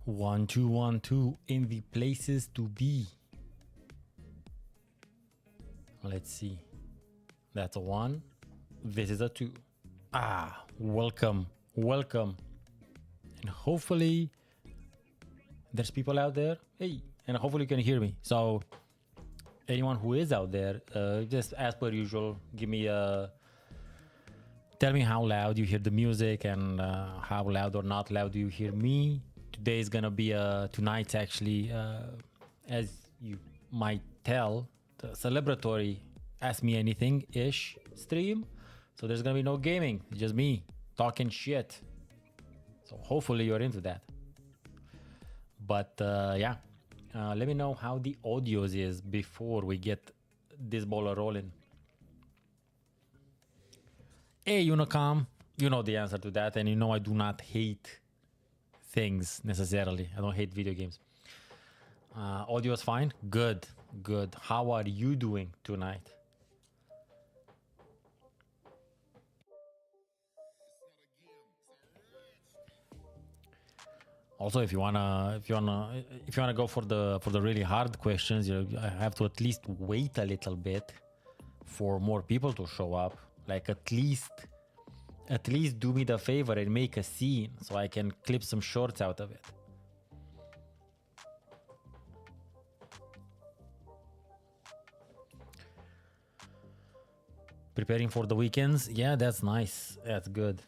1 2 1 2 in the places to be. Let's see. That's a 1. This is a 2. Welcome. And hopefully there's people out there. Hey, and hopefully you can hear me. So anyone who is out there, just as per usual, give me tell me how loud you hear the music and how loud or not loud do you hear me. Today is gonna be tonight's actually, as you might tell, the celebratory Ask Me Anything ish stream. So there's gonna be no gaming, it's just me talking shit. So hopefully you're into that. But yeah, let me know how the audios is before we get this ball rolling. Hey Unicom, you know the answer to that, and you know I do not hate things necessarily. I don't hate video games. Audio is fine. Good. How are you doing tonight? Also, if you wanna go for the really hard questions, I have to at least wait a little bit for more people to show up. Like at least do me the favor and make a scene so I can clip some shorts out of it. Preparing for the weekends, yeah, that's nice. That's good.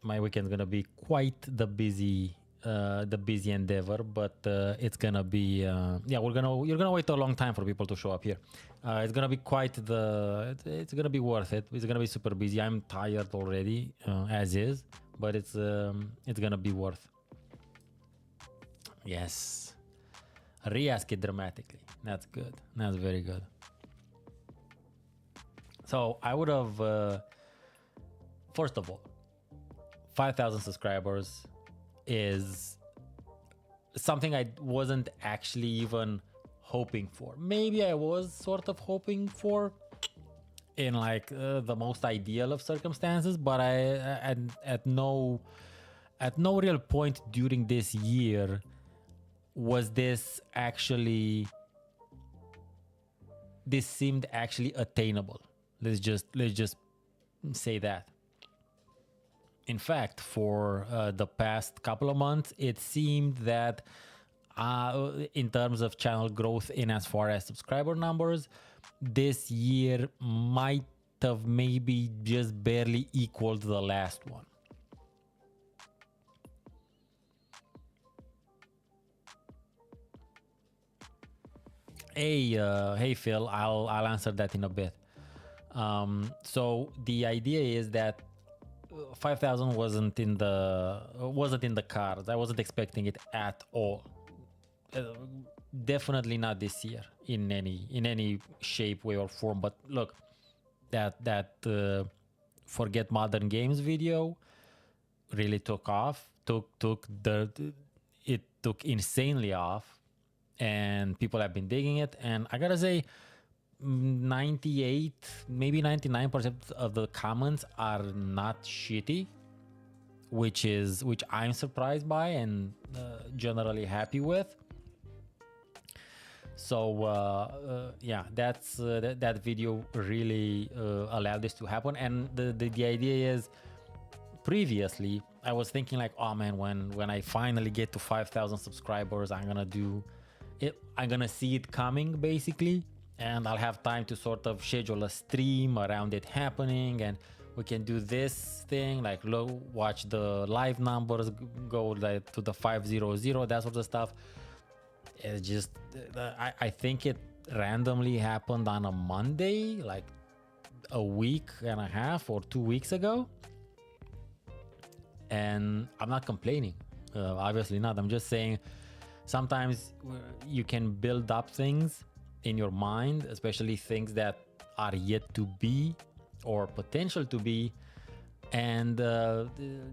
My weekend's gonna be quite the busy endeavor, but it's gonna be yeah. You're gonna wait a long time for people to show up here. It's gonna be it's gonna be worth it. It's gonna be super busy. I'm tired already as is, but it's gonna be worth. Yes, re-ask it dramatically. That's good. That's very good. So I would have first of all, 5,000 subscribers is something I wasn't actually even hoping for. Maybe I was sort of hoping for in like the most ideal of circumstances, but I at no real point during this year was this seemed actually attainable. Let's just say that. In fact, for the past couple of months, it seemed that in terms of channel growth in as far as subscriber numbers, this year might have maybe just barely equaled the last one. Hey Phil, I'll answer that in a bit. So the idea is that 5,000 wasn't in the cards. I wasn't expecting it at all. Definitely not this year in any shape, way, or form. But look, that Forget Modern Games video really took off. It took insanely off, and people have been digging it. And I gotta say, 98, maybe 99% of the comments are not shitty, which I'm surprised by and generally happy with. So yeah, that video really allowed this to happen. And the idea is, previously I was thinking like, oh man, when I finally get to 5,000 subscribers, I'm gonna see it coming basically. And I'll have time to sort of schedule a stream around it happening, and we can do this thing like watch the live numbers go like to the 500, that sort of stuff. It's just I think it randomly happened on a Monday, like a week and a half or 2 weeks ago, and I'm not complaining, obviously not. I'm just saying sometimes you can build up things in your mind, especially things that are yet to be or potential to be, and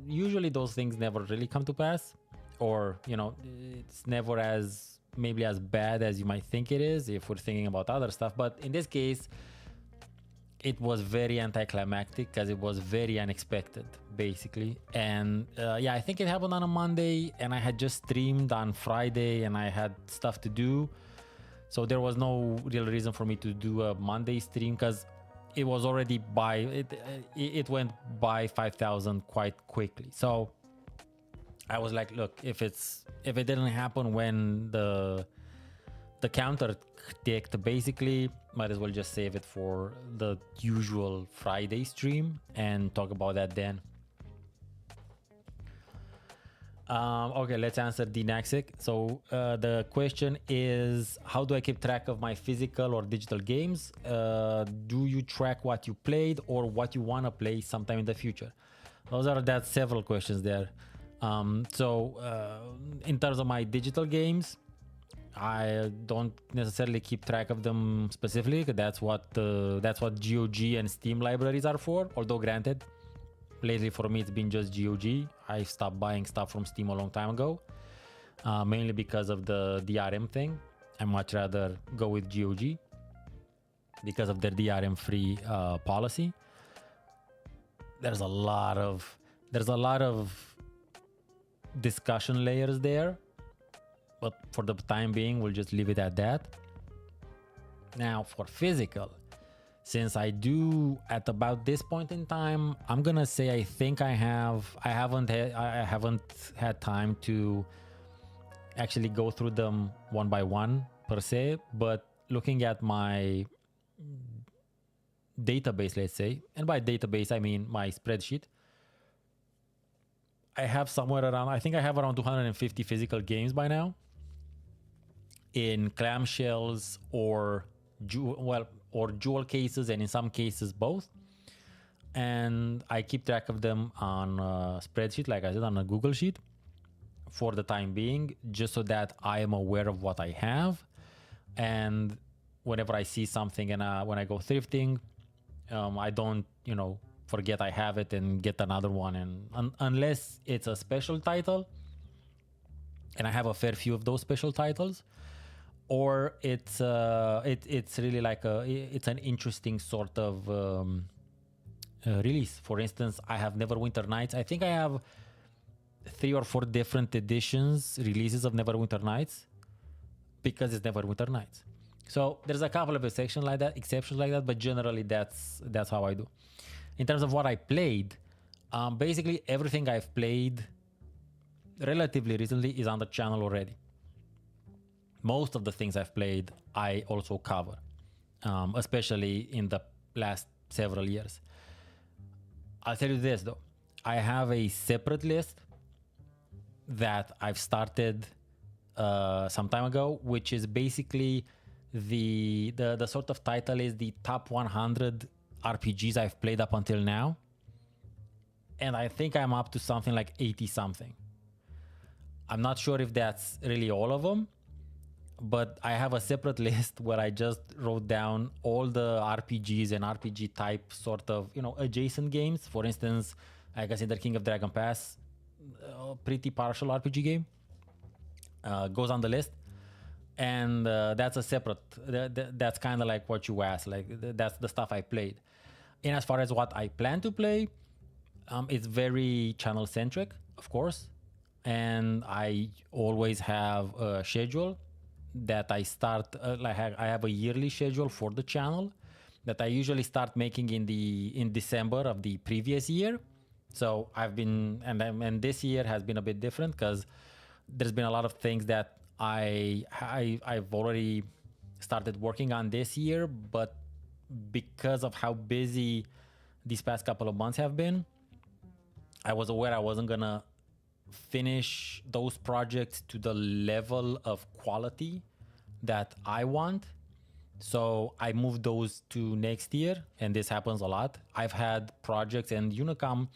usually those things never really come to pass, or it's never as bad as you might think it is if we're thinking about other stuff. But in this case, it was very anticlimactic because it was very unexpected, basically. And yeah, I think it happened on a Monday, and I had just streamed on Friday, and I had stuff to do, so there was no real reason for me to do a Monday stream because it was already by it went by 5,000 quite quickly. So I was like, look, if it didn't happen when the counter ticked, basically might as well just save it for the usual Friday stream and talk about that then. Okay, let's answer Dinaxic. So the question is, how do I keep track of my physical or digital games? Do you track what you played or what you want to play sometime in the future? That's several questions there. In terms of my digital games, I don't necessarily keep track of them specifically. That's what GOG and Steam libraries are for. Although granted, lately for me it's been just GOG. I stopped buying stuff from Steam a long time ago, mainly because of the DRM thing. I much rather go with GOG because of their DRM free policy. There's a lot of discussion layers there, but for the time being we'll just leave it at that. Now for physical, since I do at about this point in time, I'm gonna say I think I haven't had time to actually go through them one by one per se, but looking at my database, let's say, and by database I mean my spreadsheet, I have somewhere around, I think I have around 250 physical games by now in clamshells or jewel cases, and in some cases both. And I keep track of them on a spreadsheet, like I said, on a Google Sheet for the time being, just so that I am aware of what I have. And whenever I see something and when I go thrifting, I don't, forget I have it and get another one. And unless it's a special title, and I have a fair few of those special titles, or it's really like it's an interesting sort of release. For instance, I have Neverwinter Nights. I think I have 3 or 4 different releases of Neverwinter Nights, because it's Neverwinter Nights. So there's a couple of exceptions like that, but generally that's how I do. In terms of what I played, basically everything I've played relatively recently is on the channel already. Most of the things I've played, I also cover, especially in the last several years. I'll tell you this though, I have a separate list that I've started some time ago, which is basically the sort of title is the top 100 RPGs I've played up until now. And I think I'm up to something like 80 something. I'm not sure if that's really all of them, but I have a separate list where I just wrote down all the RPGs and RPG type sort of, adjacent games. For instance, I consider King of Dragon Pass a pretty partial RPG game. Goes on the list. And that's a separate, that's kind of like what you asked, like that's the stuff I played. And as far as what I plan to play, it's very channel centric, of course. And I always have a schedule that I start, I have a yearly schedule for the channel that I usually start making in December of the previous year. So I've been, and this year has been a bit different because there's been a lot of things that I've already started working on this year, but because of how busy these past couple of months have been, I was aware I wasn't gonna finish those projects to the level of quality that I want. So I moved those to next year, and this happens a lot. I've had projects, and Unicom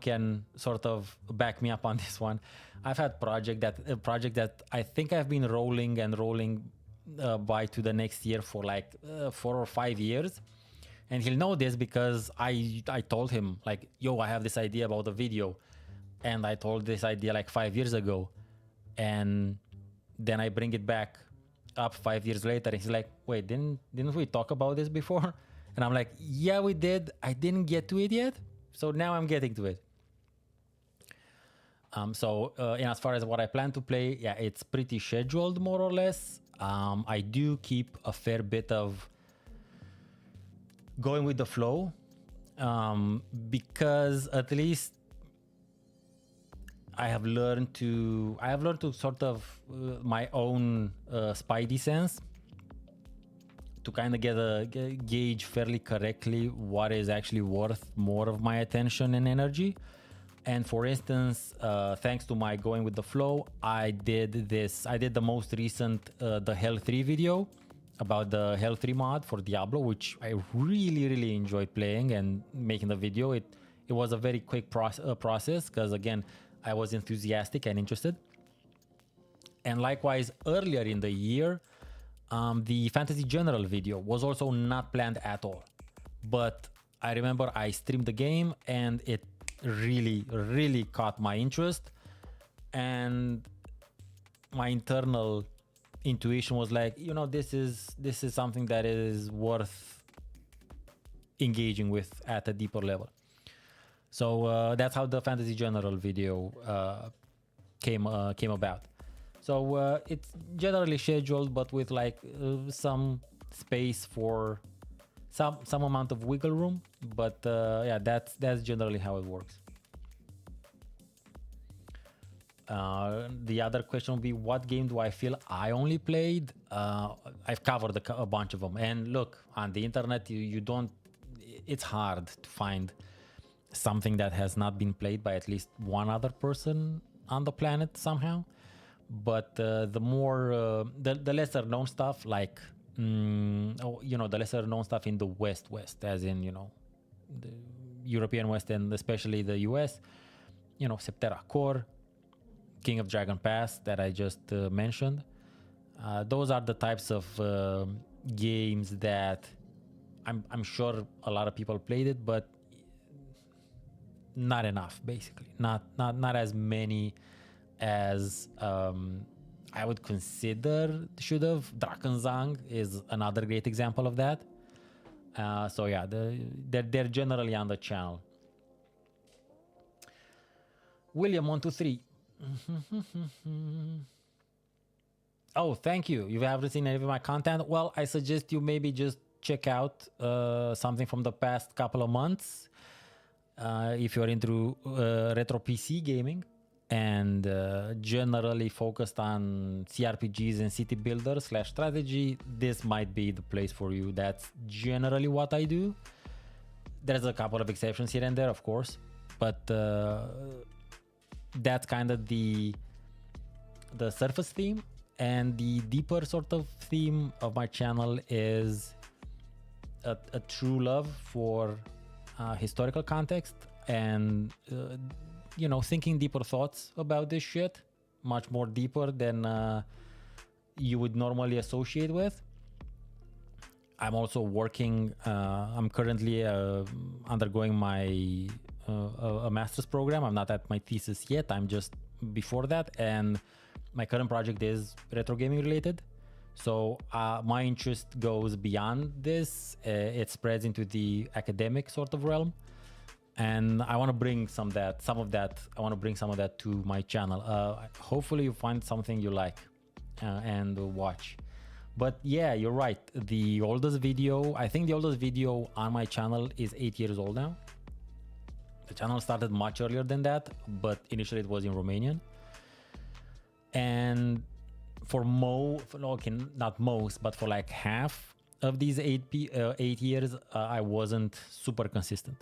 can sort of back me up on this one. I've had a project that I think I've been rolling by to the next year for like 4 or 5 years. And he'll know this because I told him like, yo, I have this idea about a video. And I told this idea like 5 years ago. And then I bring it back up 5 years later, and he's like, wait, didn't we talk about this before? And I'm like, yeah, we did. I didn't get to it yet, so now I'm getting to it. As far as what I plan to play, yeah, it's pretty scheduled more or less. I do keep a fair bit of going with the flow, because at least I have learned to sort of my own spidey sense to kind of gauge fairly correctly what is actually worth more of my attention and energy. And for instance, thanks to my going with the flow, I did the most recent the Hell 3 video about the Hell 3 mod for Diablo, which I really enjoyed playing and making the video. It was a very quick process because, again, I was enthusiastic and interested. And likewise, earlier in the year, the Fantasy General video was also not planned at all. But I remember I streamed the game and it really caught my interest. And my internal intuition was like, this is something that is worth engaging with at a deeper level. So that's how the Fantasy General video came about. So it's generally scheduled, but with like some space for some amount of wiggle room. But yeah, that's generally how it works. The other question would be, what game do I feel I only played? I've covered a bunch of them. And look, on the internet, you don't. It's hard to find something that has not been played by at least one other person on the planet somehow. But the lesser known stuff, like the lesser known stuff in the West, as in the European West and especially the US, Septerra Core, King of Dragon Pass that I just mentioned. Those are the types of games that I'm sure a lot of people played it, but not enough, basically. Not as many as I would consider should have. Drakenzang is another great example of that. So yeah, they're generally on the channel. William123. Oh, thank you. You haven't seen any of my content? Well, I suggest you maybe just check out something from the past couple of months. If you're into retro PC gaming and generally focused on CRPGs and city builders / strategy, this might be the place for you. That's generally what I do. There's a couple of exceptions here and there, of course, but that's kind of the surface theme. And the deeper sort of theme of my channel is a true love for historical context and thinking deeper thoughts about this shit, much more deeper than you would normally associate with. I'm also working, I'm currently undergoing my a master's program. I'm not at my thesis yet, I'm just before that, and my current project is retro gaming related. So my interest goes beyond this. It spreads into the academic sort of realm, and I want to bring some of that. I want to bring some of that to my channel. Hopefully, you find something you like and watch. But yeah, you're right. The oldest video, I think the oldest video on my channel is 8 years old now. The channel started much earlier than that, but initially it was in Romanian. And for not most, but for like half of these 8 years, I wasn't super consistent.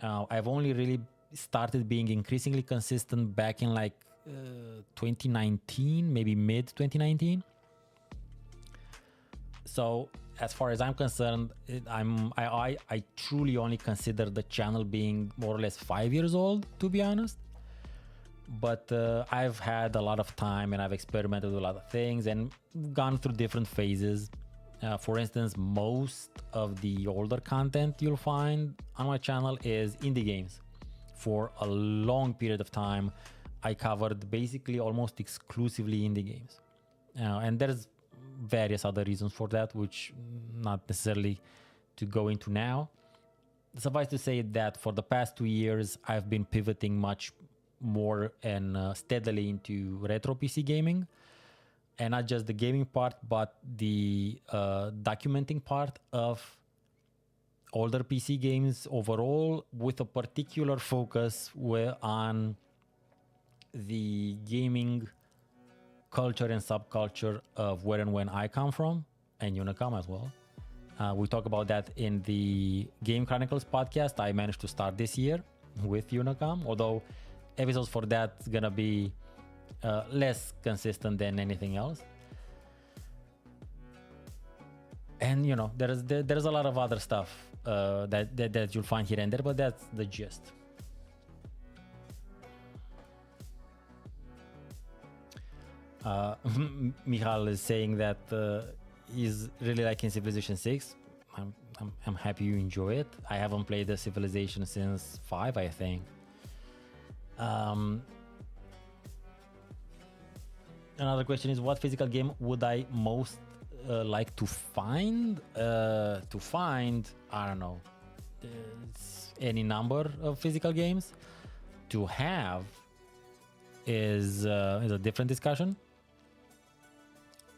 I've only really started being increasingly consistent back in like 2019, maybe mid 2019. So as far as I'm concerned, I truly only consider the channel being more or less 5 years old, to be honest. But I've had a lot of time and I've experimented with a lot of things and gone through different phases. For instance, most of the older content you'll find on my channel is indie games. For a long period of time, I covered basically almost exclusively indie games. And there's various other reasons for that, which not necessarily to go into now. Suffice to say that for the past 2 years, I've been pivoting much more and steadily into retro PC gaming, and not just the gaming part, but the documenting part of older PC games overall, with a particular focus on the gaming culture and subculture of where and when I come from, and Unicom as well. We talk about that in the Game Chronicles podcast I managed to start this year with Unicom, although episodes for that's gonna be less consistent than anything else. And you know, there's a lot of other stuff that you'll find here and there, but that's the gist. Michal is saying that he's really liking Civilization 6. I'm happy you enjoy it. I haven't played the Civilization since 5, I think. Another question is, what physical game would I most like to find? I don't know, any number of physical games. To have is a different discussion,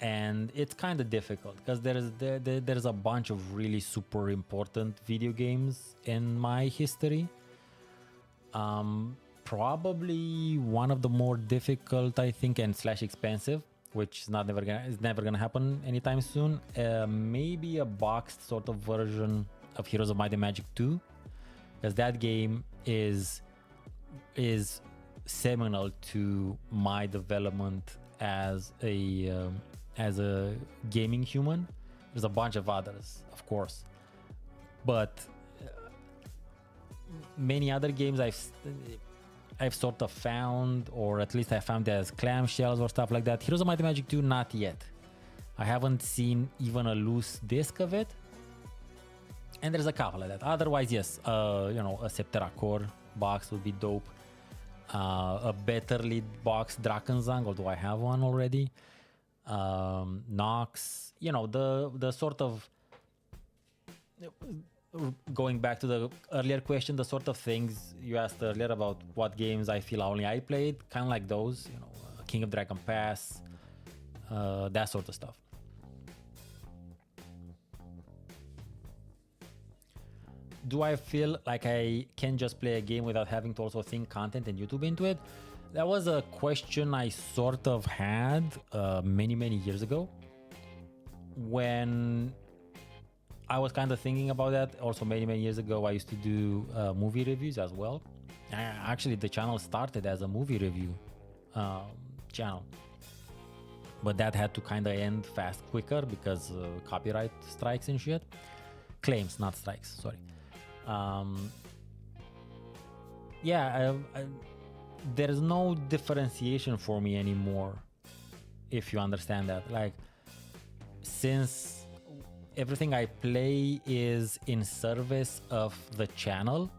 and it's kind of difficult because there's a bunch of really super important video games in my history. Probably one of the more difficult, I think, and / expensive, which is never gonna happen anytime soon. Maybe a boxed sort of version of Heroes of Might and Magic 2, because that game is seminal to my development as a gaming human. There's a bunch of others, of course, but many other games I've sort of found, or at least I found as clamshells or stuff like that. Heroes of Might and Magic 2, not yet. I haven't seen even a loose disc of it, and there's a couple of that. Otherwise, yes, you know, a Septera Core box would be dope. A better lead box Drakensang, although I have one already. Nox, you know, the sort of, going back to the earlier question, the sort of things you asked earlier about what games I feel only I played, kind of like those, you know, King of Dragon Pass, that sort of stuff. Do I feel like I can just play a game without having to also think content and YouTube into it? That was a question I sort of had many years ago, when I was kind of thinking about that. Also many years ago, I used to do movie reviews as well. Actually, the channel started as a movie review channel, but that had to kind of end quicker because copyright strikes and shit. Claims, not strikes, sorry. There's no differentiation for me anymore, if you understand that. Like, since everything I play is in service of the channel,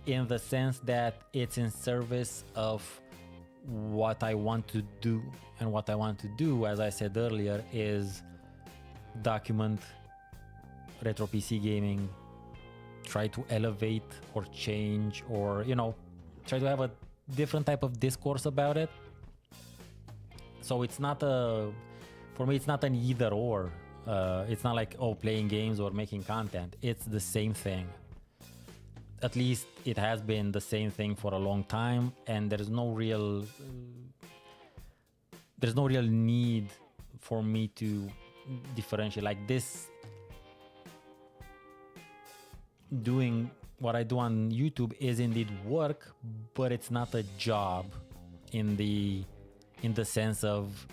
in the sense that it's in service of what I want to do, and what I want to do, as I said earlier, is document retro PC gaming, try to elevate or change, or, you know, try to have a different type of discourse about it. So it's not for me, it's not an either or. It's not like, oh, playing games or making content. It's the same thing. At least it has been the same thing for a long time, and there's no real need for me to differentiate. Like this, doing what I do on YouTube is indeed work, but it's not a job in the sense of,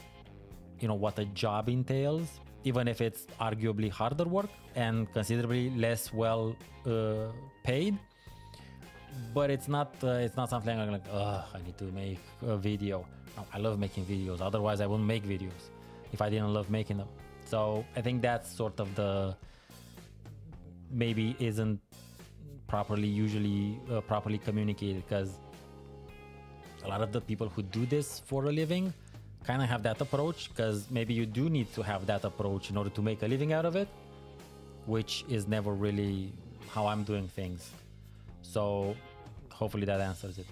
you know, what a job entails, even if it's arguably harder work and considerably less well paid. But it's not something I'm like, I need to make a video. No, I love making videos. Otherwise, I wouldn't make videos if I didn't love making them. So I think that's sort of the, maybe isn't properly communicated, because a lot of the people who do this for a living kind of have that approach, because maybe you do need to have that approach in order to make a living out of it, which is never really how I'm doing things. So hopefully that answers it.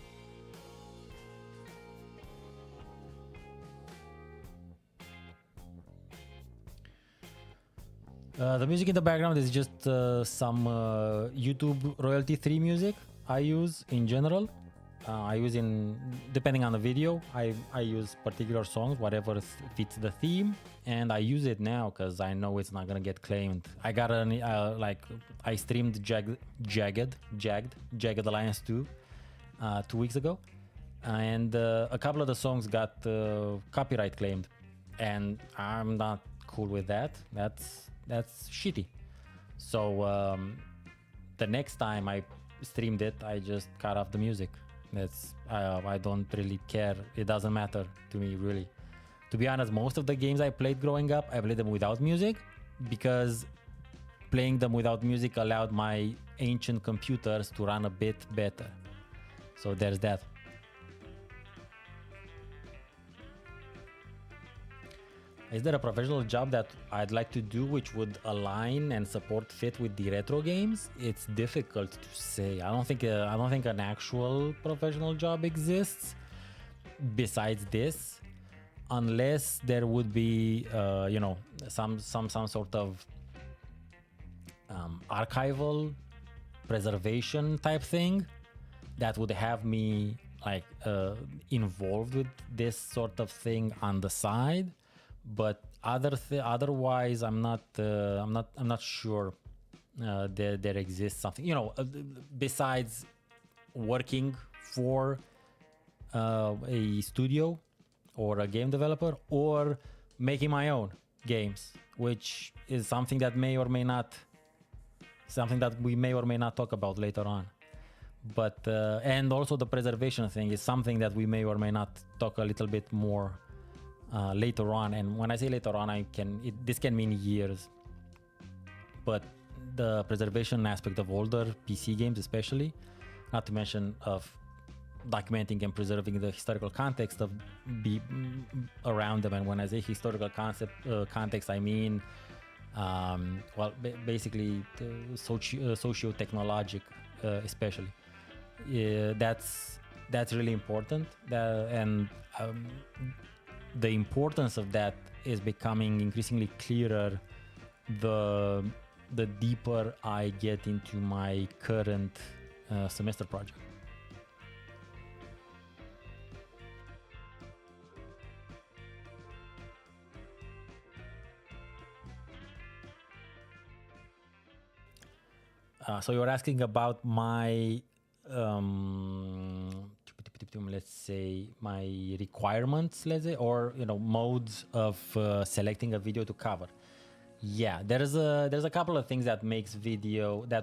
The music in the background is just some YouTube royalty-free music I use in general. I use depending on the video, I use particular songs, whatever fits the theme, and I use it now because I know it's not gonna get claimed. I got I streamed Jagged Alliance 2 2 weeks ago, and a couple of the songs got copyright claimed, and I'm not cool with that. That's shitty. So the next time I streamed it, I just cut off the music. I don't really care. It doesn't matter to me, really. To be honest, most of the games I played growing up, I played them without music, because playing them without music allowed my ancient computers to run a bit better. So there's that. Is there a professional job that I'd like to do which would align and support fit with the retro games? It's difficult to say. I don't think an actual professional job exists besides this, unless there would be some sort of archival preservation type thing that would have me involved with this sort of thing on the side. But otherwise, I'm not sure there exists something, besides working for a studio or a game developer, or making my own games, which is something that we may or may not talk about later on. But and also the preservation thing is something that we may or may not talk a little bit more later on. And when I say later on, this can mean years. But the preservation aspect of older PC games, especially, not to mention of documenting and preserving the historical context around them. And when I say historical context, I mean basically socio-technologic, especially. That's really important. The importance of that is becoming increasingly clearer the deeper I get into my current semester project. So you're asking about my let's say my requirements, or modes of selecting a video to cover. Yeah, there's a couple of things that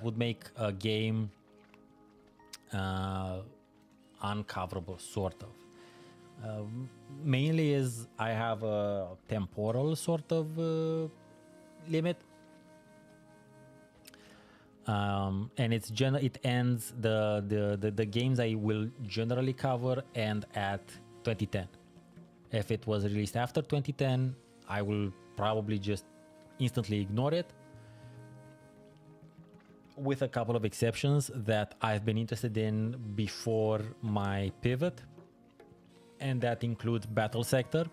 would make a game uncoverable, sort of. Mainly is I have a temporal sort of limit. And it ends the games I will generally cover end at 2010. If it was released after 2010, I will probably just instantly ignore it, with a couple of exceptions that I've been interested in before my pivot, and that includes Battle Sector,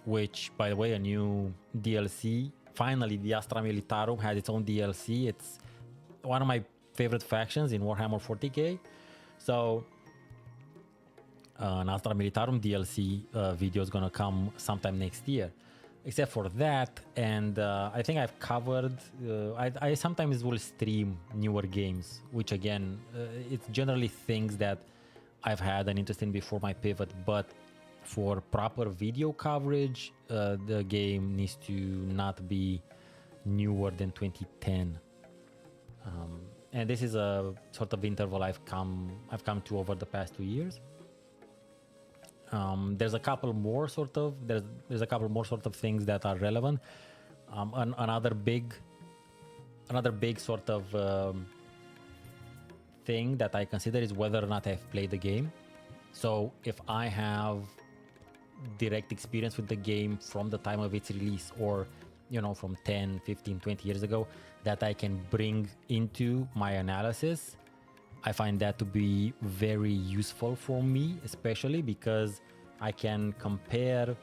which, by the way, a new DLC. Finally, the Astra Militarum has its own DLC. It's one of my favorite factions in Warhammer 40k. So an Astra Militarum DLC video is gonna come sometime next year. Except for that, and I think I've covered, I sometimes will stream newer games, which again, it's generally things that I've had an interest in before my pivot, but for proper video coverage, the game needs to not be newer than 2010. And this is a sort of interval I've come to over the past 2 years. There's a couple more sort of things that are relevant. Another big sort of thing that I consider is whether or not I've played the game. So if I have direct experience with the game from the time of its release, or from 10, 15, 20 years ago, that I can bring into my analysis. I find that to be very useful for me, especially because I can compare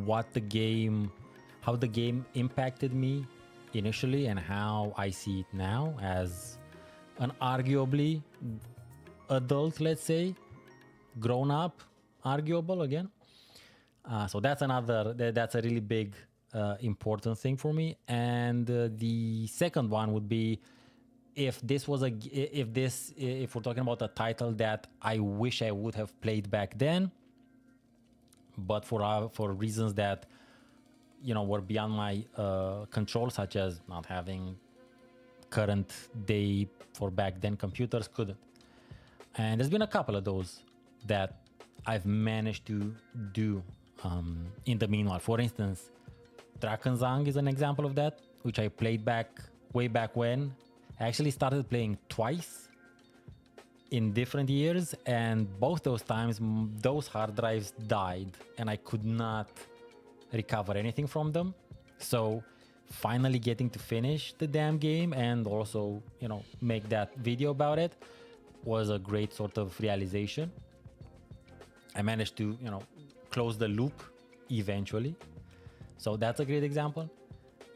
how the game impacted me initially and how I see it now as an arguably adult, let's say, grown up, arguable again. So that's a really big, important thing for me. And the second one would be, if we're talking about a title that I wish I would have played back then, but for reasons that were beyond my control, such as not having current day for back then computers, couldn't. And there's been a couple of those that I've managed to do in the meanwhile. For instance, Drakensang is an example of that, which I played way back when. I actually started playing twice in different years, and both those times those hard drives died and I could not recover anything from them. So finally getting to finish the damn game and also make that video about it was a great sort of realization. I managed to close the loop eventually, so that's a great example.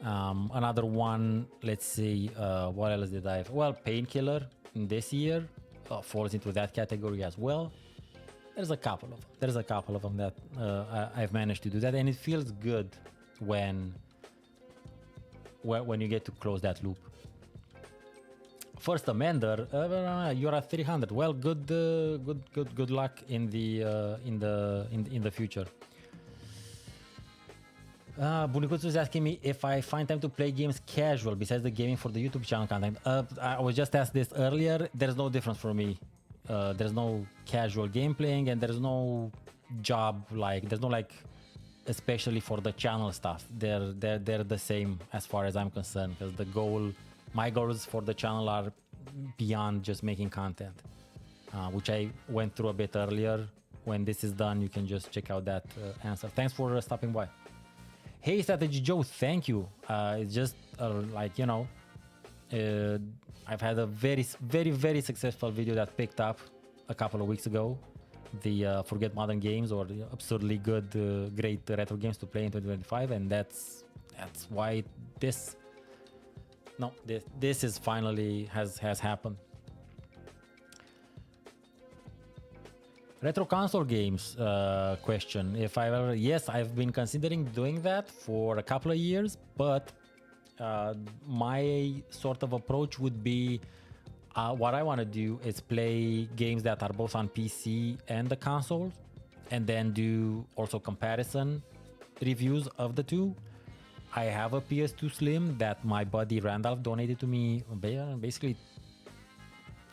Another one, let's see, what else did I have? Well, Painkiller this year falls into that category as well. There's a couple of them that I've managed to do that, and it feels good when you get to close that loop. First Amender, you're at 300. Well, good luck in the future. Bunicutsu is asking me if I find time to play games casual besides the gaming for the YouTube channel content. I was just asked this earlier. There's no difference for me. There's no casual game playing, and there's no job there's no especially for the channel stuff. They're the same as far as I'm concerned, because my goals for the channel are beyond just making content, which I went through a bit earlier. When this is done, you can just check out that answer. Thanks for stopping by. Hey, Strategy Joe, thank you. It's just I've had a very, very, very successful video that picked up a couple of weeks ago. The Forget Modern Games, or the absurdly good, great retro games to play in 2025, and that's why this is finally has happened. Retro console games question. Yes, I've been considering doing that for a couple of years, but my sort of approach would be, what I want to do is play games that are both on PC and the consoles, and then do also comparison reviews of the two. I have a PS2 Slim that my buddy Randolph donated to me basically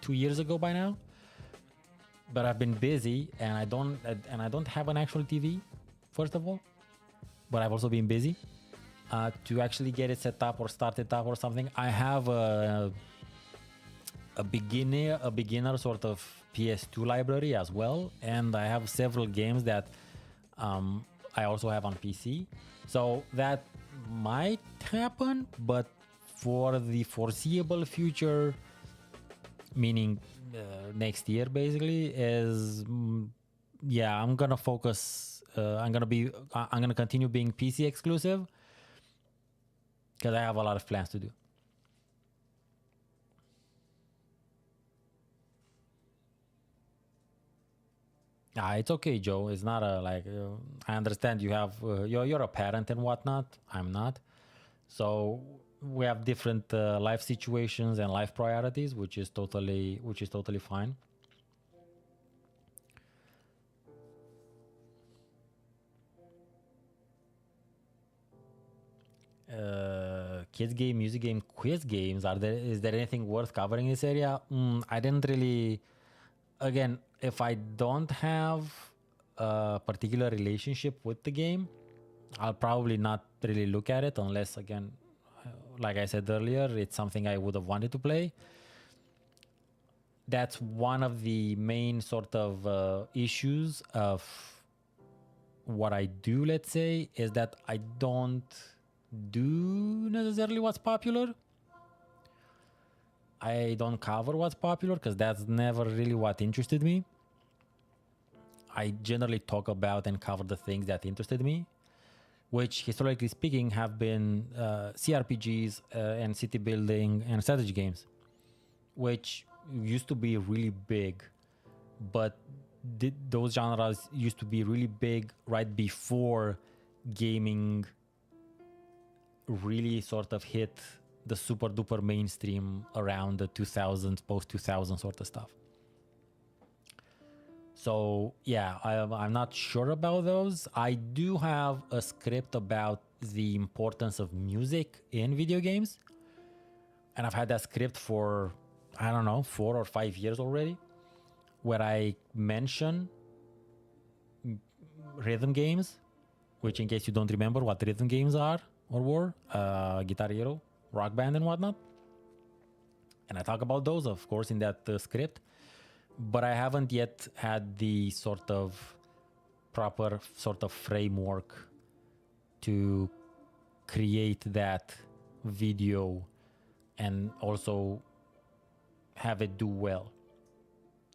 2 years ago by now. But I've been busy, and I don't have an actual TV, first of all. But I've also been busy to actually get it set up or start it up or something. I have a beginner sort of PS2 library as well, and I have several games that I also have on PC. So that might happen, but for the foreseeable future, meaning next year basically, I'm gonna focus. I'm gonna continue being PC exclusive, because I have a lot of plans to do. It's okay, Joe. It's not I understand you have you're a parent and whatnot. I'm not, so we have different life situations and life priorities, which is totally fine. Kids game, music game, quiz games. Is there anything worth covering in this area? I didn't really. Again, if I don't have a particular relationship with the game, I'll probably not really look at it unless, again, like I said earlier, it's something I would have wanted to play. That's one of the main sort of issues of what I do, let's say, is that I don't do necessarily what's popular. I don't cover what's popular because that's never really what interested me. I generally talk about and cover the things that interested me, which historically speaking have been CRPGs and city building and strategy games, which used to be really big, but those genres used to be really big right before gaming really sort of hit the super duper mainstream around the 2000s, post 2000 sort of stuff. So yeah, I'm not sure about those. I do have a script about the importance of music in video games, and I've had that script for, I don't know, 4 or 5 years already, where I mention rhythm games, which, in case you don't remember what rhythm games are or were, Guitar Hero, Rock Band and whatnot. And I talk about those, of course, in that script, but I haven't yet had the sort of proper sort of framework to create that video and also have it do well.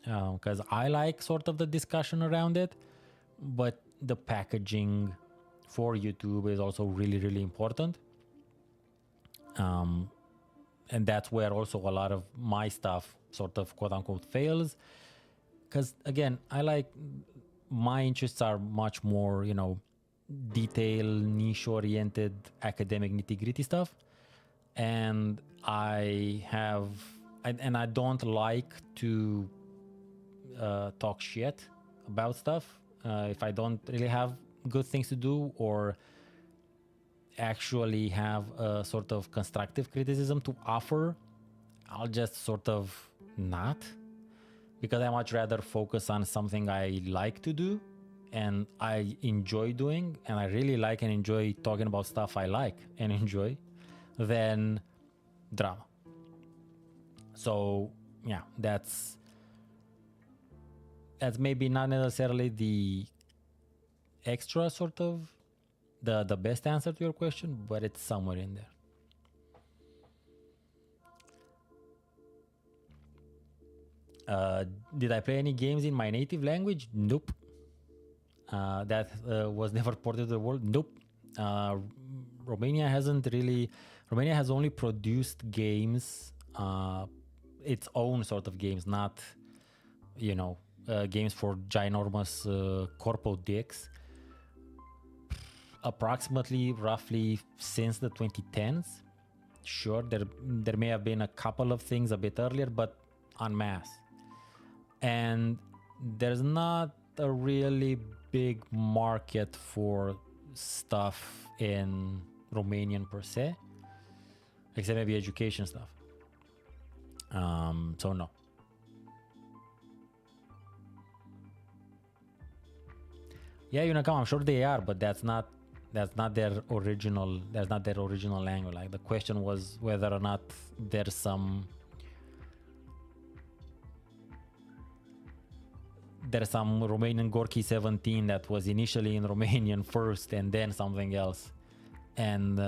Because I like sort of the discussion around it, but the packaging for YouTube is also really, really important. And that's where also a lot of my stuff sort of quote unquote fails. Because again, my interests are much more, detail, niche oriented, academic nitty gritty stuff. And I don't like to talk shit about stuff if I don't really have good things to do or actually have a sort of constructive criticism to offer. I'll just sort of not, because I much rather focus on something I like to do and I enjoy doing, and I really like and enjoy talking about stuff I like and enjoy, than drama. So yeah, that's maybe not necessarily the extra sort of the best answer to your question, but it's somewhere in there. Did I play any games in my native language? Nope. That was never ported to the world? Nope. Romania has only produced games, its own sort of games, not, games for ginormous corpo dicks, approximately roughly since the 2010s. Sure, there may have been a couple of things a bit earlier, but en masse. And there's not a really big market for stuff in Romanian per se, except maybe education stuff. So no. Yeah, I'm sure they are, but that's not their original language. Like, the question was whether or not there's some Romanian Gorky 17 that was initially in Romanian first and then something else. And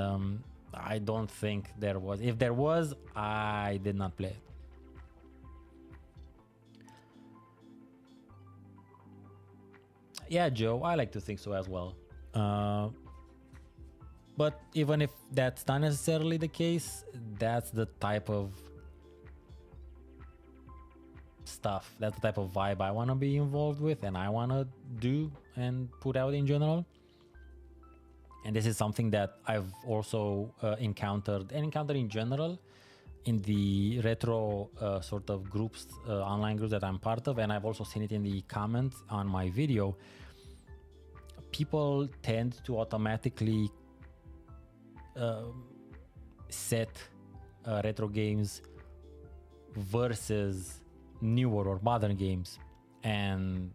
I don't think there was. If there was, I did not play it. Yeah, Joe, I like to think so as well. But even if that's not necessarily the case, that's the type of stuff, that's the type of vibe I want to be involved with and I want to do and put out in general. And this is something that I've also encountered in general in the retro sort of groups, online groups that I'm part of, and I've also seen it in the comments on my video. People tend to automatically set retro games versus newer or modern games, and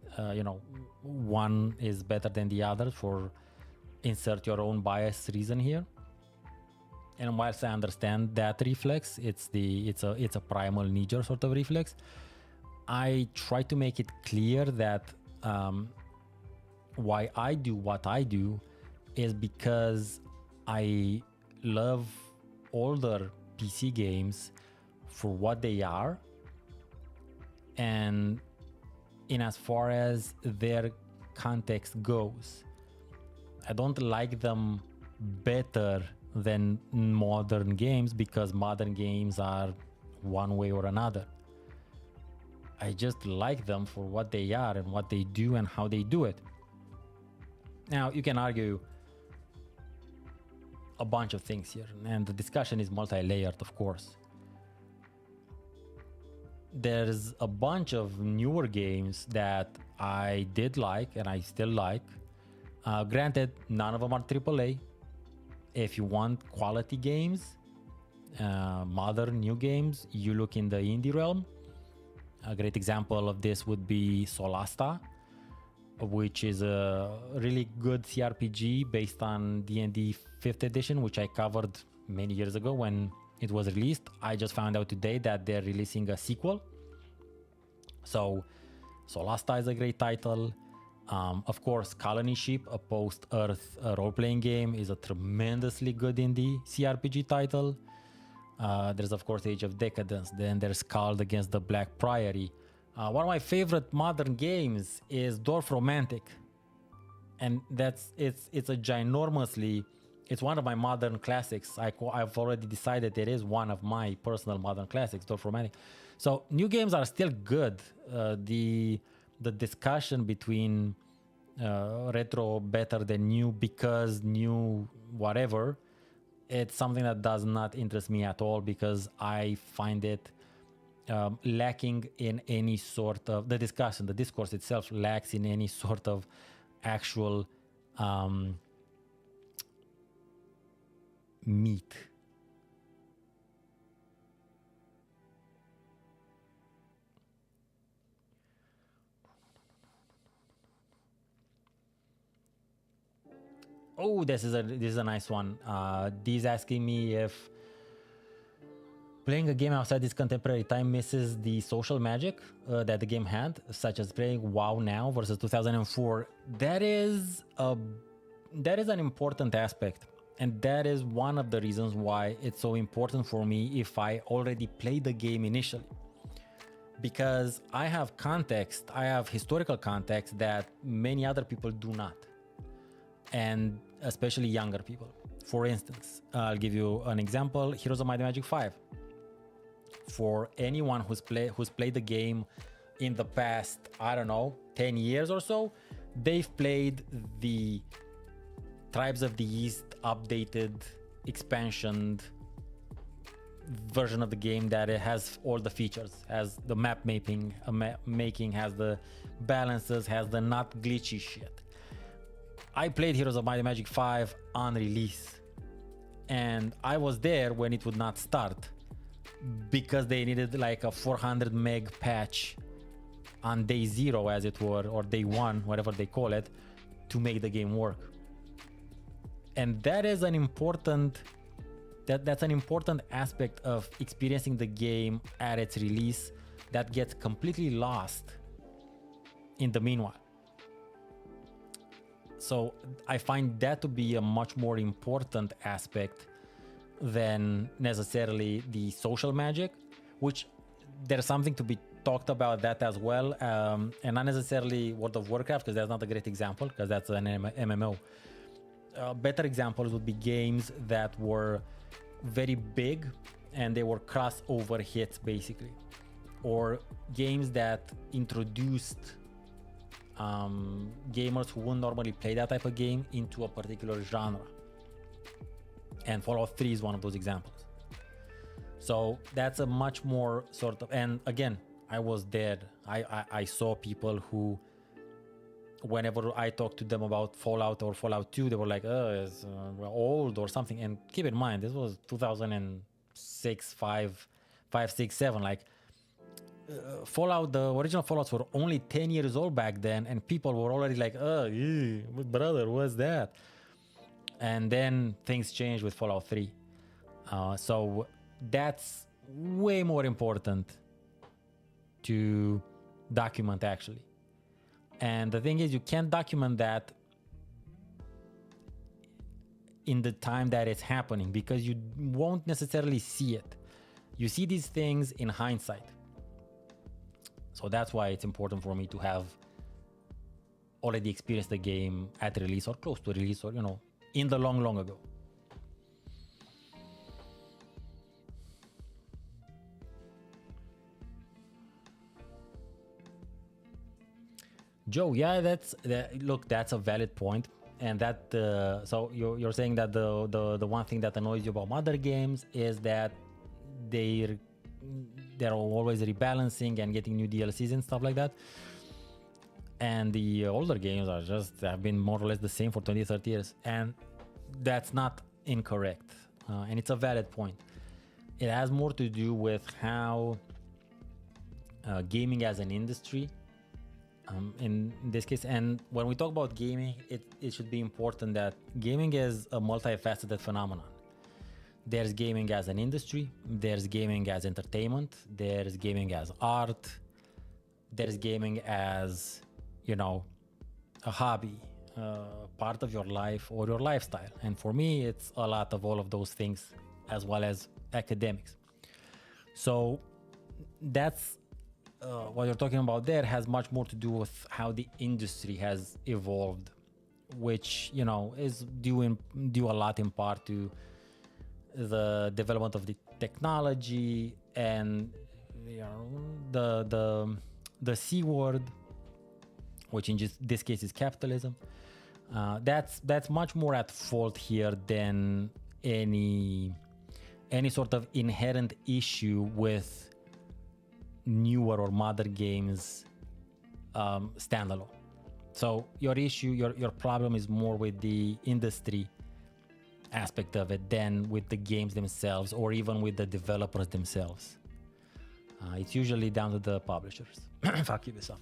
one is better than the other for insert your own bias reason here. And whilst I understand that reflex, it's a primal knee-jerk sort of reflex, I try to make it clear that why I do what I do is because I love older PC games for what they are, and in as far as their context goes. I don't like them better than modern games because modern games are one way or another. I just like them for what they are and what they do and how they do it. Now, you can argue a bunch of things here, and the discussion is multi-layered, of course. There's a bunch of newer games that I did like and I still like. Granted, none of them are AAA. If you want quality games, modern new games, you look in the indie realm. A great example of this would be Solasta, which is a really good CRPG based on D&D 5th edition, which I covered many years ago when it was released. I just found out today that they're releasing a sequel. So Solasta is a great title. Of course, Colony Ship, a post-Earth role-playing game, is a tremendously good indie CRPG title. There's of course Age of Decadence. Then there's Called Against the Black Priory. One of my favorite modern games is Dwarf Romantic, and it's a ginormously, it's one of my modern classics. I've already decided it is one of my personal modern classics, Dwarf Romantic. So new games are still good. The discussion between retro better than new because new whatever, it's something that does not interest me at all because I find it lacking in any sort of, the discussion, the discourse itself lacks in any sort of actual meat. Oh, this is a nice one. Dee's asking me if playing a game outside this contemporary time misses the social magic that the game had, such as playing WoW now versus 2004. That is an important aspect, and that is one of the reasons why it's so important for me if I already played the game initially. Because I have context, I have historical context that many other people do not, and especially younger people. For instance, I'll give you an example: Heroes of Might and Magic 5. For anyone who's played the game in the past, I don't know, 10 years or so, they've played the Tribes of the East updated, expansioned version of the game that it has all the features, has the map making, has the balances, has the not glitchy shit. I played Heroes of Might and Magic 5 on release, and I was there when it would not start because they needed like a 400 meg patch on day 0, as it were, or day 1, whatever they call it, to make the game work. And that is an important, that's an important aspect of experiencing the game at its release that gets completely lost in the meanwhile. So I find that to be a much more important aspect than necessarily the social magic, which there's something to be talked about that as well, and not necessarily World of Warcraft, because that's not a great example, because that's an MMO. Better examples would be games that were very big and they were crossover hits basically, or games that introduced gamers who wouldn't normally play that type of game into a particular genre. And Fallout 3 is one of those examples. So that's a much more sort of, and again, I was there. I saw people who, whenever I talked to them about Fallout or Fallout 2, they were like, it's old or something. And keep in mind, this was 2006, 5, 6, 7. Like, Fallout, the original Fallouts were only 10 years old back then, and people were already like, brother, what's that? And then things changed with Fallout 3. So that's way more important to document, actually. And the thing is, you can't document that in the time that it's happening because you won't necessarily see it. You see these things in hindsight. So that's why it's important for me to have already experienced the game at release or close to release, or in the long ago. Joe, yeah, that's a valid point. And that so you're saying that the one thing that annoys you about modern games is that they're always rebalancing and getting new DLCs and stuff like that. And the older games have been more or less the same for 20-30 years, and that's not incorrect, and it's a valid point. It has more to do with how gaming as an industry, in this case, and when we talk about gaming, it should be important that gaming is a multifaceted phenomenon. There's gaming as an industry, there's gaming as entertainment, there's gaming as art, there's gaming as a hobby, part of your life or your lifestyle. And for me, it's a lot of all of those things, as well as academics. So that's what you're talking about there has much more to do with how the industry has evolved, which is due a lot in part to the development of the technology and the C word, which in this case is capitalism. That's much more at fault here than any sort of inherent issue with newer or modern games standalone. So your problem is more with the industry aspect of it than with the games themselves or even with the developers themselves. It's usually down to the publishers. Fuck Ubisoft.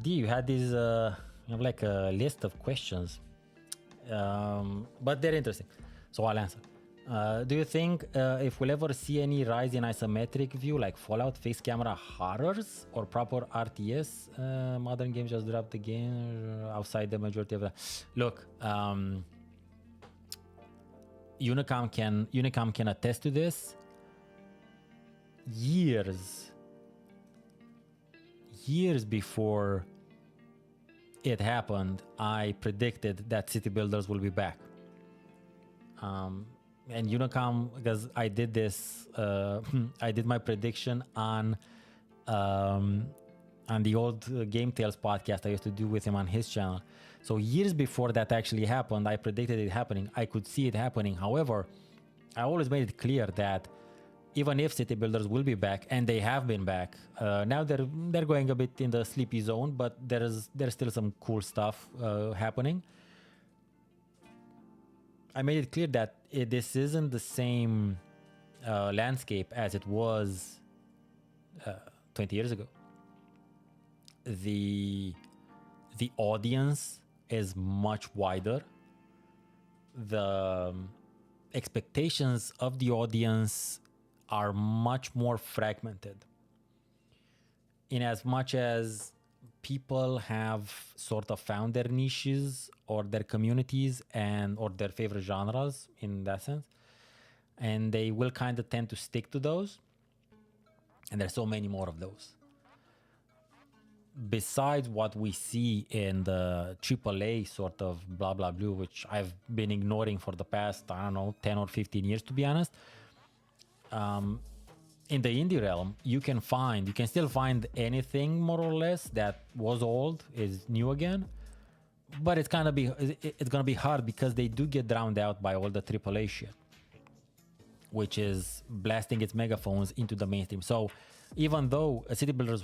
D, you had these like a list of questions, but they're interesting, so I'll answer. Do you think if we'll ever see any rise in isometric view like Fallout, face camera horrors, or proper RTS? Modern games just drop the game outside the majority of the... Look, Unicom can attest to this. Years before it happened, I predicted that city builders will be back. And Unicom, because I did this, I did my prediction on the old Game Tales podcast I used to do with him on his channel. So years before that actually happened, I predicted it happening. I could see it happening. However, I always made it clear that even if city builders will be back, and they have been back, now they're going a bit in the sleepy zone, but there's still some cool stuff happening. I made it clear that this isn't the same landscape as it was 20 years ago. The audience is much wider. The expectations of the audience are much more fragmented. In as much as people have sort of found their niches or their communities or their favorite genres in that sense, and they will kind of tend to stick to those, and there's so many more of those. Besides what we see in the AAA sort of blah blah blue, which I've been ignoring for the past 10 or 15 years, to be honest. In the indie realm, you can still find anything more or less that was old is new again, but it's gonna be hard because they do get drowned out by all the AAA shit, which is blasting its megaphones into the mainstream. So even though city builders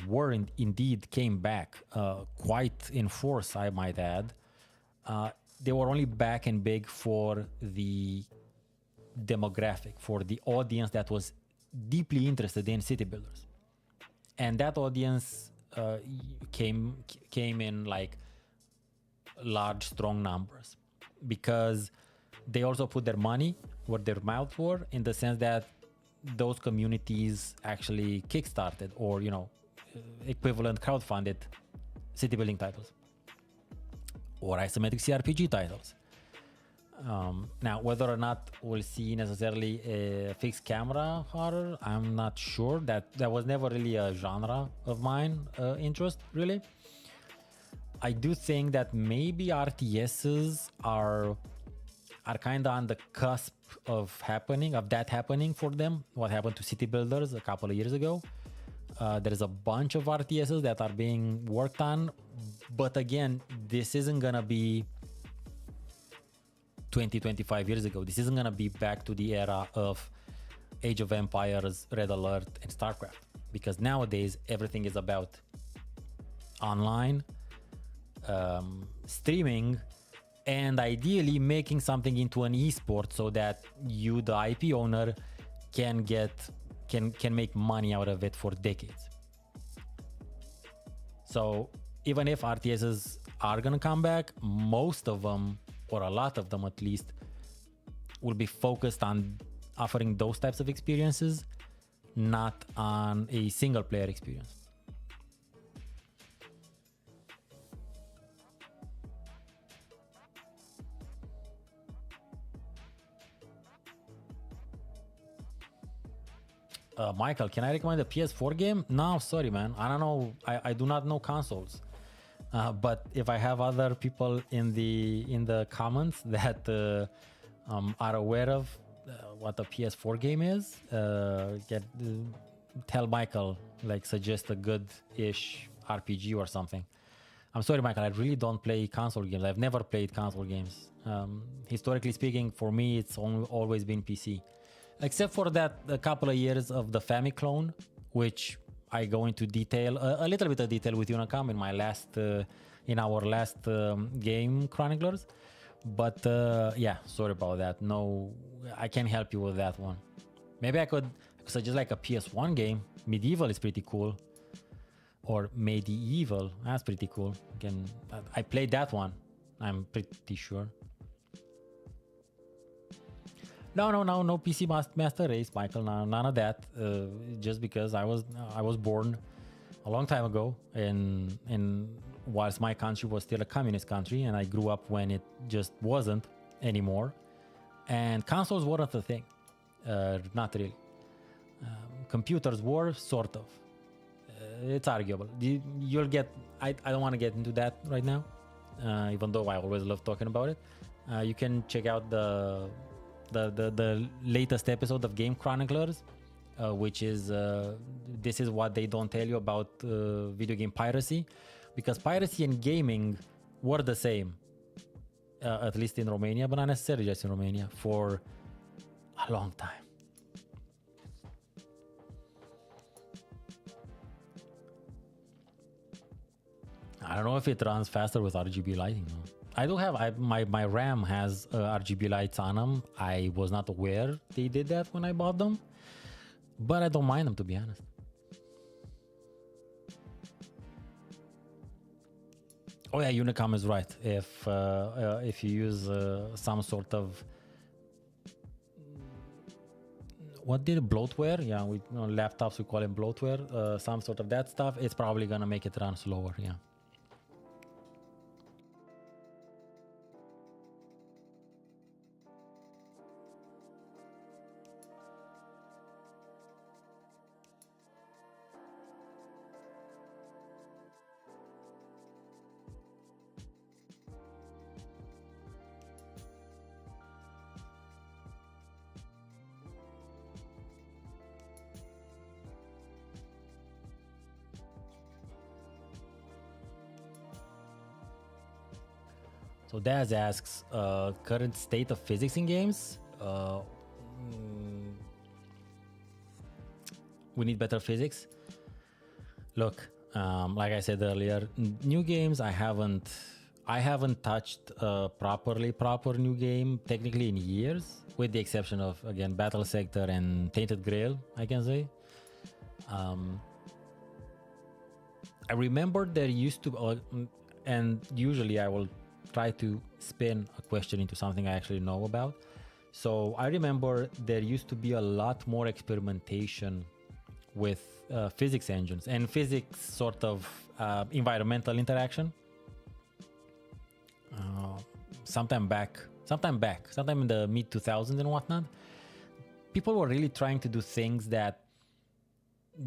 indeed came back quite in force, I might add, they were only back and big for the demographic, for the audience that was deeply interested in city builders, and that audience came in like large, strong numbers because they also put their money their mouths were, in the sense that those communities actually kickstarted or equivalent crowdfunded city building titles or isometric CRPG titles. Now, whether or not we'll see necessarily a fixed camera horror, I'm not sure. That was never really a genre of mine interest, really. I do think that maybe RTSs are kind of on the cusp of that happening for them. What happened to city builders a couple of years ago. There's a bunch of RTSs that are being worked on, but again, this isn't gonna be 20-25 years ago. This isn't gonna be back to the era of Age of Empires, Red Alert, and StarCraft, because nowadays everything is about online streaming, and ideally making something into an esport so that you, the IP owner, can make money out of it for decades. So even if RTSs are gonna come back, most of them, or a lot of them at least, will be focused on offering those types of experiences, not on a single player experience. Michael, can I recommend a PS4 game? No, sorry, man. I don't know. I do not know consoles. But if I have other people in the comments that are aware of what a PS4 game is, tell Michael, like, suggest a good-ish RPG or something. I'm sorry, Michael. I really don't play console games. I've never played console games. Historically speaking, for me, it's always been PC. Except for that a couple of years of the Famiclone, which I go into detail, a little bit of detail with Unicom in our last game chroniclers. But yeah, sorry about that. No, I can't help you with that one. Maybe I could suggest like a PS1 game. Medieval is pretty cool. Or Medieval, that's pretty cool. I played that one, I'm pretty sure. No PC Master Race, Michael. No, none of that. Just because I was born a long time ago, and whilst my country was still a communist country, and I grew up when it just wasn't anymore, and consoles weren't a thing. Not really. Computers were, sort of. It's arguable. You'll get. I don't want to get into that right now, even though I always love talking about it. You can check out the latest episode of Game Chroniclers, which is this is what they don't tell you about video game piracy, because piracy and gaming were the same, at least in Romania, but not necessarily just in Romania, for a long time. I don't know if it runs faster with RGB lighting though. I do have, my RAM has RGB lights on them. I was not aware they did that when I bought them, but I don't mind them, to be honest. Oh yeah, Unicom is right. If you use some sort of, what did bloatware? Yeah, on laptops we call it bloatware. Some sort of that stuff. It's probably gonna make it run slower. Yeah. So Daz asks, current state of physics in games? We need better physics. Look, like I said earlier, new games I haven't touched proper new game technically in years, with the exception of, again, Battle Sector and Tainted Grail, I can say. I remember there used to, and usually I will try to spin a question into something I actually know about. So I remember there used to be a lot more experimentation with physics engines and physics sort of environmental interaction. Sometime in the mid 2000s and whatnot, people were really trying to do things that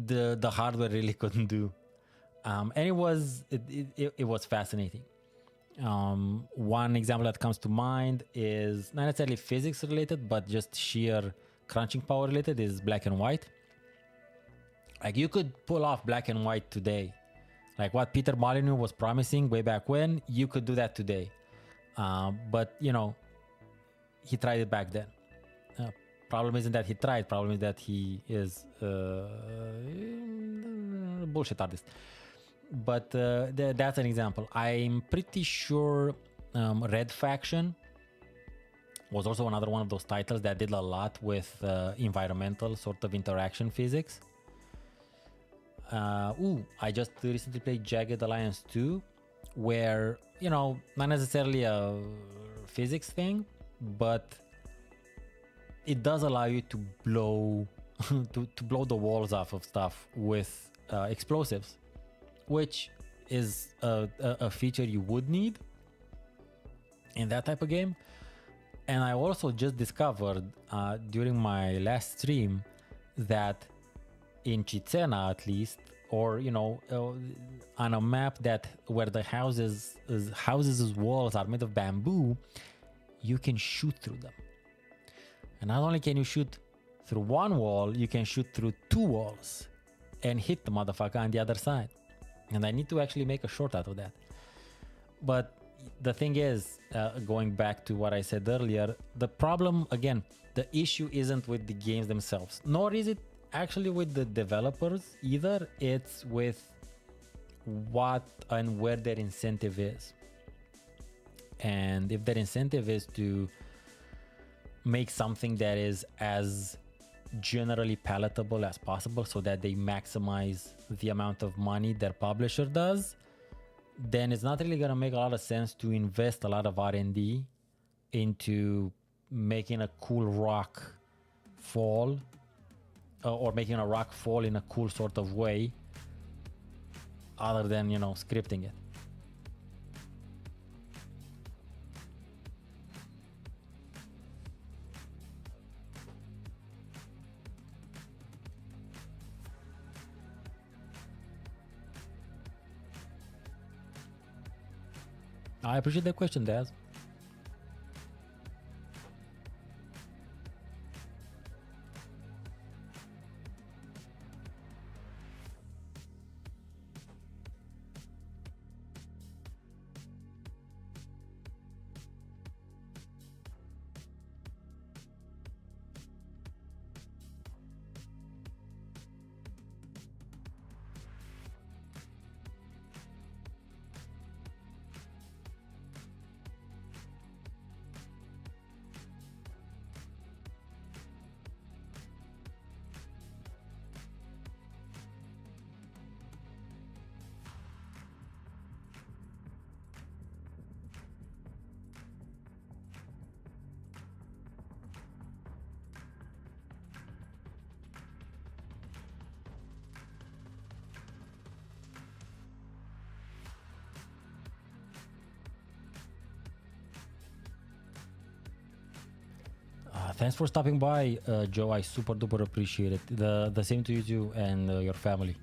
the hardware really couldn't do, and it was fascinating. One example that comes to mind is not necessarily physics related, but just sheer crunching power related, is black and white. Like, you could pull off black and white today. Like what Peter Molyneux was promising way back when, you could do that today. But, you know, he tried it back then. Problem isn't that he tried, problem is that he is bullshit artist. But that's an example. I'm pretty sure Red Faction was also another one of those titles that did a lot with environmental sort of interaction physics. I just recently played Jagged Alliance 2, where, you know, not necessarily a physics thing, but it does allow you to blow to blow the walls off of stuff with explosives, which is a feature you would need in that type of game. And I also just discovered during my last stream that in Chitsena, at least, or, you know, on a map that where the houses' walls are made of bamboo, you can shoot through them. And not only can you shoot through one wall, you can shoot through two walls and hit the motherfucker on the other side. And I need to actually make a short out of that. But the thing is, going back to what I said earlier, the problem, again, the issue isn't with the games themselves, nor is it actually with the developers either. It's with what and where their incentive is. And if their incentive is to make something that is as generally palatable as possible so that they maximize the amount of money their publisher does, then it's not really going to make a lot of sense to invest a lot of R&D into making a cool rock fall, or making a rock fall in a cool sort of way, other than, you know, scripting it. I appreciate the question, Daz. Thanks for stopping by, Joe. I super duper appreciate it. The same to you too, and your family.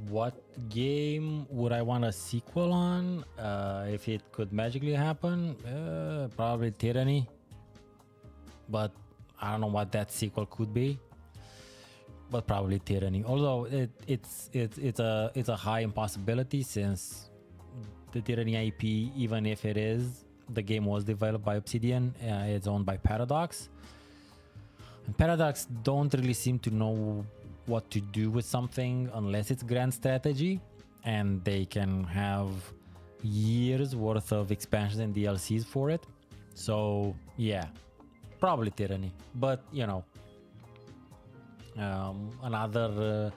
what game would I want a sequel on? If it could magically happen, probably Tyranny. But I don't know what that sequel could be. But probably Tyranny. Although it's a high impossibility, since the Tyranny IP, even if it is, the game was developed by Obsidian, it's owned by Paradox. And Paradox don't really seem to know what to do with something unless it's grand strategy, and they can have years worth of expansions and DLCs for it. So yeah, probably Tyranny. But you know, another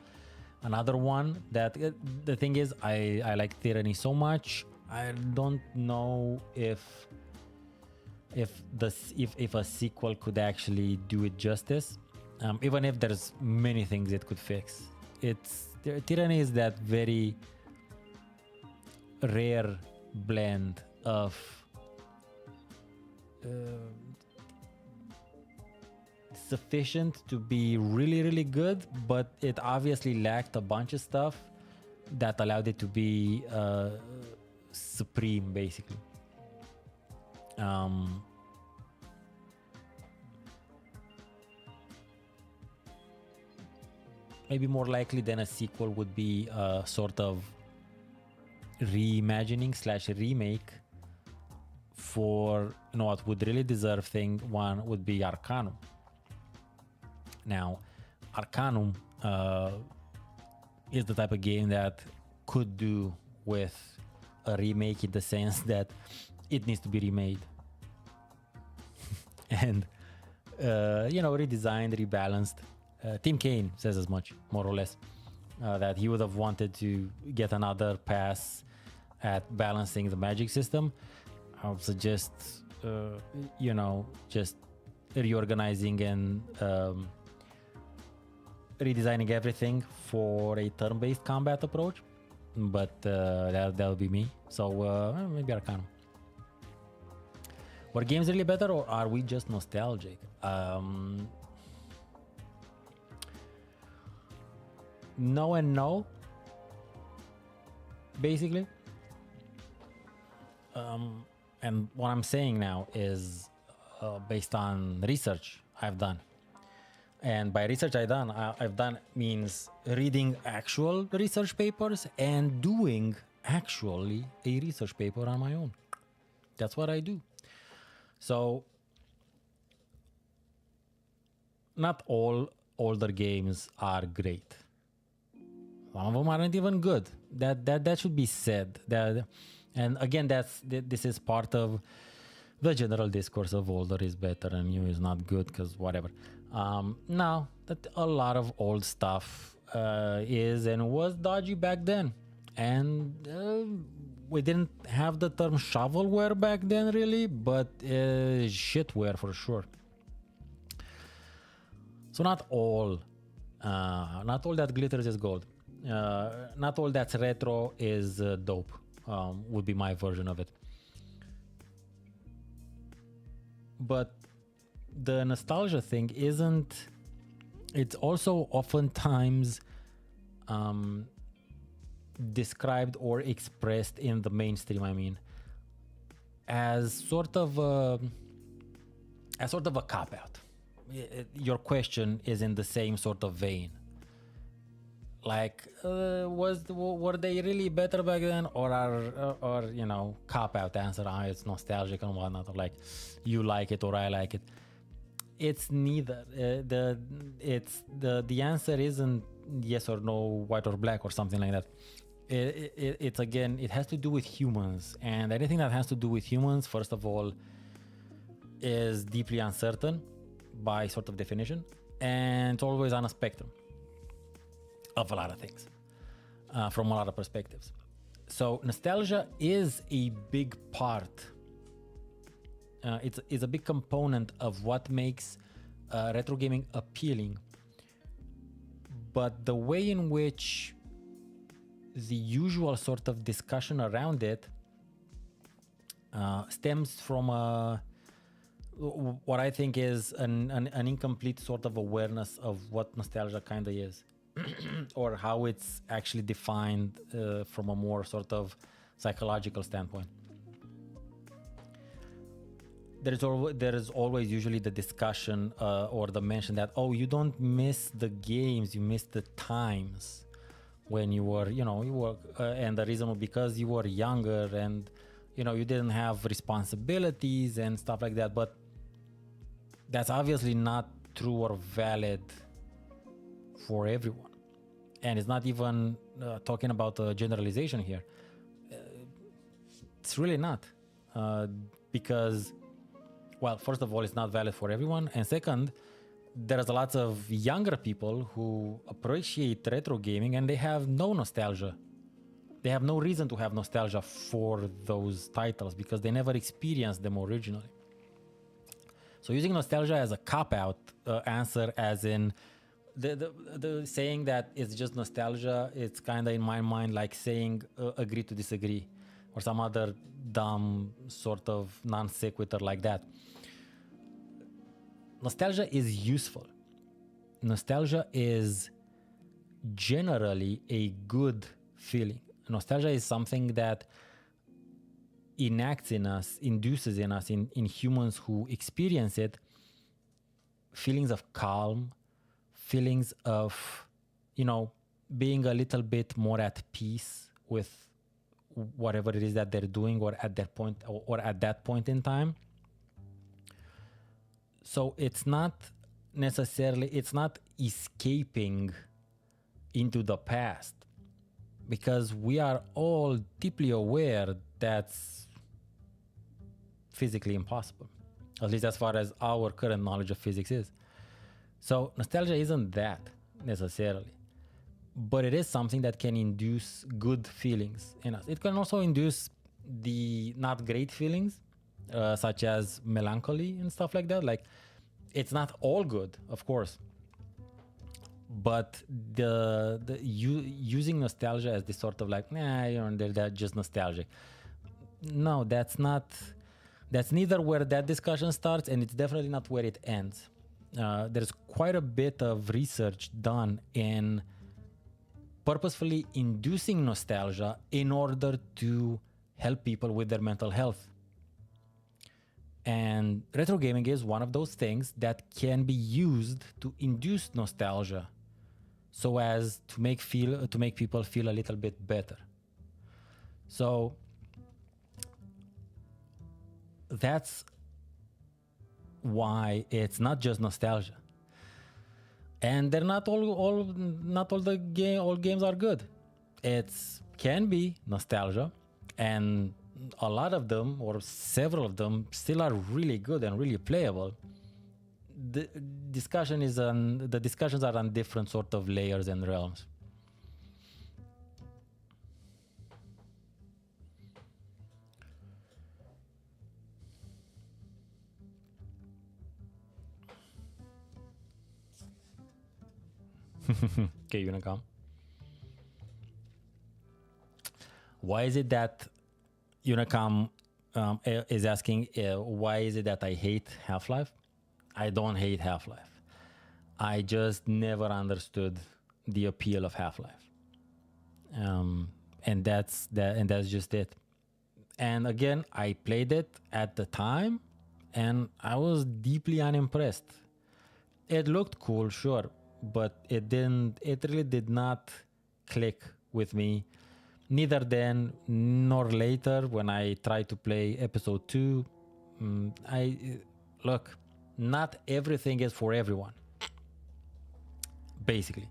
one that the thing is, I like Tyranny so much, I don't know if a sequel could actually do it justice, even if there's many things it could fix. Tyranny is that very rare blend of sufficient to be really, really good, but it obviously lacked a bunch of stuff that allowed it to be supreme, basically. Maybe more likely than a sequel would be a sort of reimagining / remake for, you know, what would really deserve thing. One would be Arcanum. Now, Arcanum is the type of game that could do with a remake, in the sense that it needs to be remade and you know, redesigned, rebalanced. Tim Kaine says as much, more or less, that he would have wanted to get another pass at balancing the magic system. I would suggest you know, just reorganizing and redesigning everything for a turn-based combat approach, but that'll be me. So maybe Arcanum. Were games really better, or are we just nostalgic? No and no, basically. And what I'm saying now is based on research I've done. And by research I've done means reading actual research papers and doing actually a research paper on my own. That's what I do. So not all older games are great. Some of them aren't even good. That should be said. And again, this is part of the general discourse of older is better and new is not good because whatever. Now that a lot of old stuff is and was dodgy back then, and we didn't have the term shovelware back then really, but shitware for sure. So not all that glitters is gold. Not all that's retro is dope. Would be my version of it. But the nostalgia thing isn't, it's also oftentimes described or expressed in the mainstream, I mean, as sort of a cop-out. Your question is in the same sort of vein. Like, were they really better back then, or you know, cop-out answer, it's nostalgic and whatnot, or like, you like it or I like it. It's neither. The answer isn't yes or no, white or black or something like that. It's again, it has to do with humans, and anything that has to do with humans, first of all, is deeply uncertain by sort of definition, and it's always on a spectrum of a lot of things, from a lot of perspectives. So nostalgia is a big part. It's a big component of what makes retro gaming appealing. But the way in which the usual sort of discussion around it stems from what I think is an incomplete sort of awareness of what nostalgia kind of is. or how it's actually defined from a more sort of psychological standpoint. There is always usually the discussion or the mention that, oh, you don't miss the games, you miss the times when you were, and the reason was because you were younger and, you didn't have responsibilities and stuff like that. But that's obviously not true or valid for everyone. And it's not even talking about a generalization here. It's really not. Because, well, first of all, it's not valid for everyone. And second, there's a lot of younger people who appreciate retro gaming and they have no nostalgia. They have no reason to have nostalgia for those titles because they never experienced them originally. So using nostalgia as a cop-out answer, as in the saying that it's just nostalgia, it's kind of in my mind like saying agree to disagree or some other dumb sort of non sequitur like that. Nostalgia is useful. Nostalgia is generally a good feeling. Nostalgia is something that enacts in us, induces in us, in humans who experience it, feelings of calm, feelings of, being a little bit more at peace with whatever it is that they're doing or at that point in time. So it's not escaping into the past, because we are all deeply aware that's physically impossible, at least as far as our current knowledge of physics is. So nostalgia isn't that necessarily, but it is something that can induce good feelings in us. It can also induce the not great feelings, such as melancholy and stuff like that. Like, it's not all good, of course, but using nostalgia as this sort of like, they're just nostalgic. No, that's neither where that discussion starts, and it's definitely not where it ends. There's quite a bit of research done in purposefully inducing nostalgia in order to help people with their mental health. And retro gaming is one of those things that can be used to induce nostalgia so as to make people feel a little bit better. So that's why it's not just nostalgia. And they're not all games are good. It can be nostalgia, and a lot of them, or several of them, still are really good and really playable. The discussions are on different sort of layers and realms. Okay, Unicom. Why is it that Unicom is asking, why is it that I hate Half-Life? I don't hate Half-Life. I just never understood the appeal of Half-Life. And that's just it. And again, I played it at the time and I was deeply unimpressed. It looked cool, sure, but it really did not click with me. Neither then nor later when I tried to play episode 2. Look, not everything is for everyone. Basically.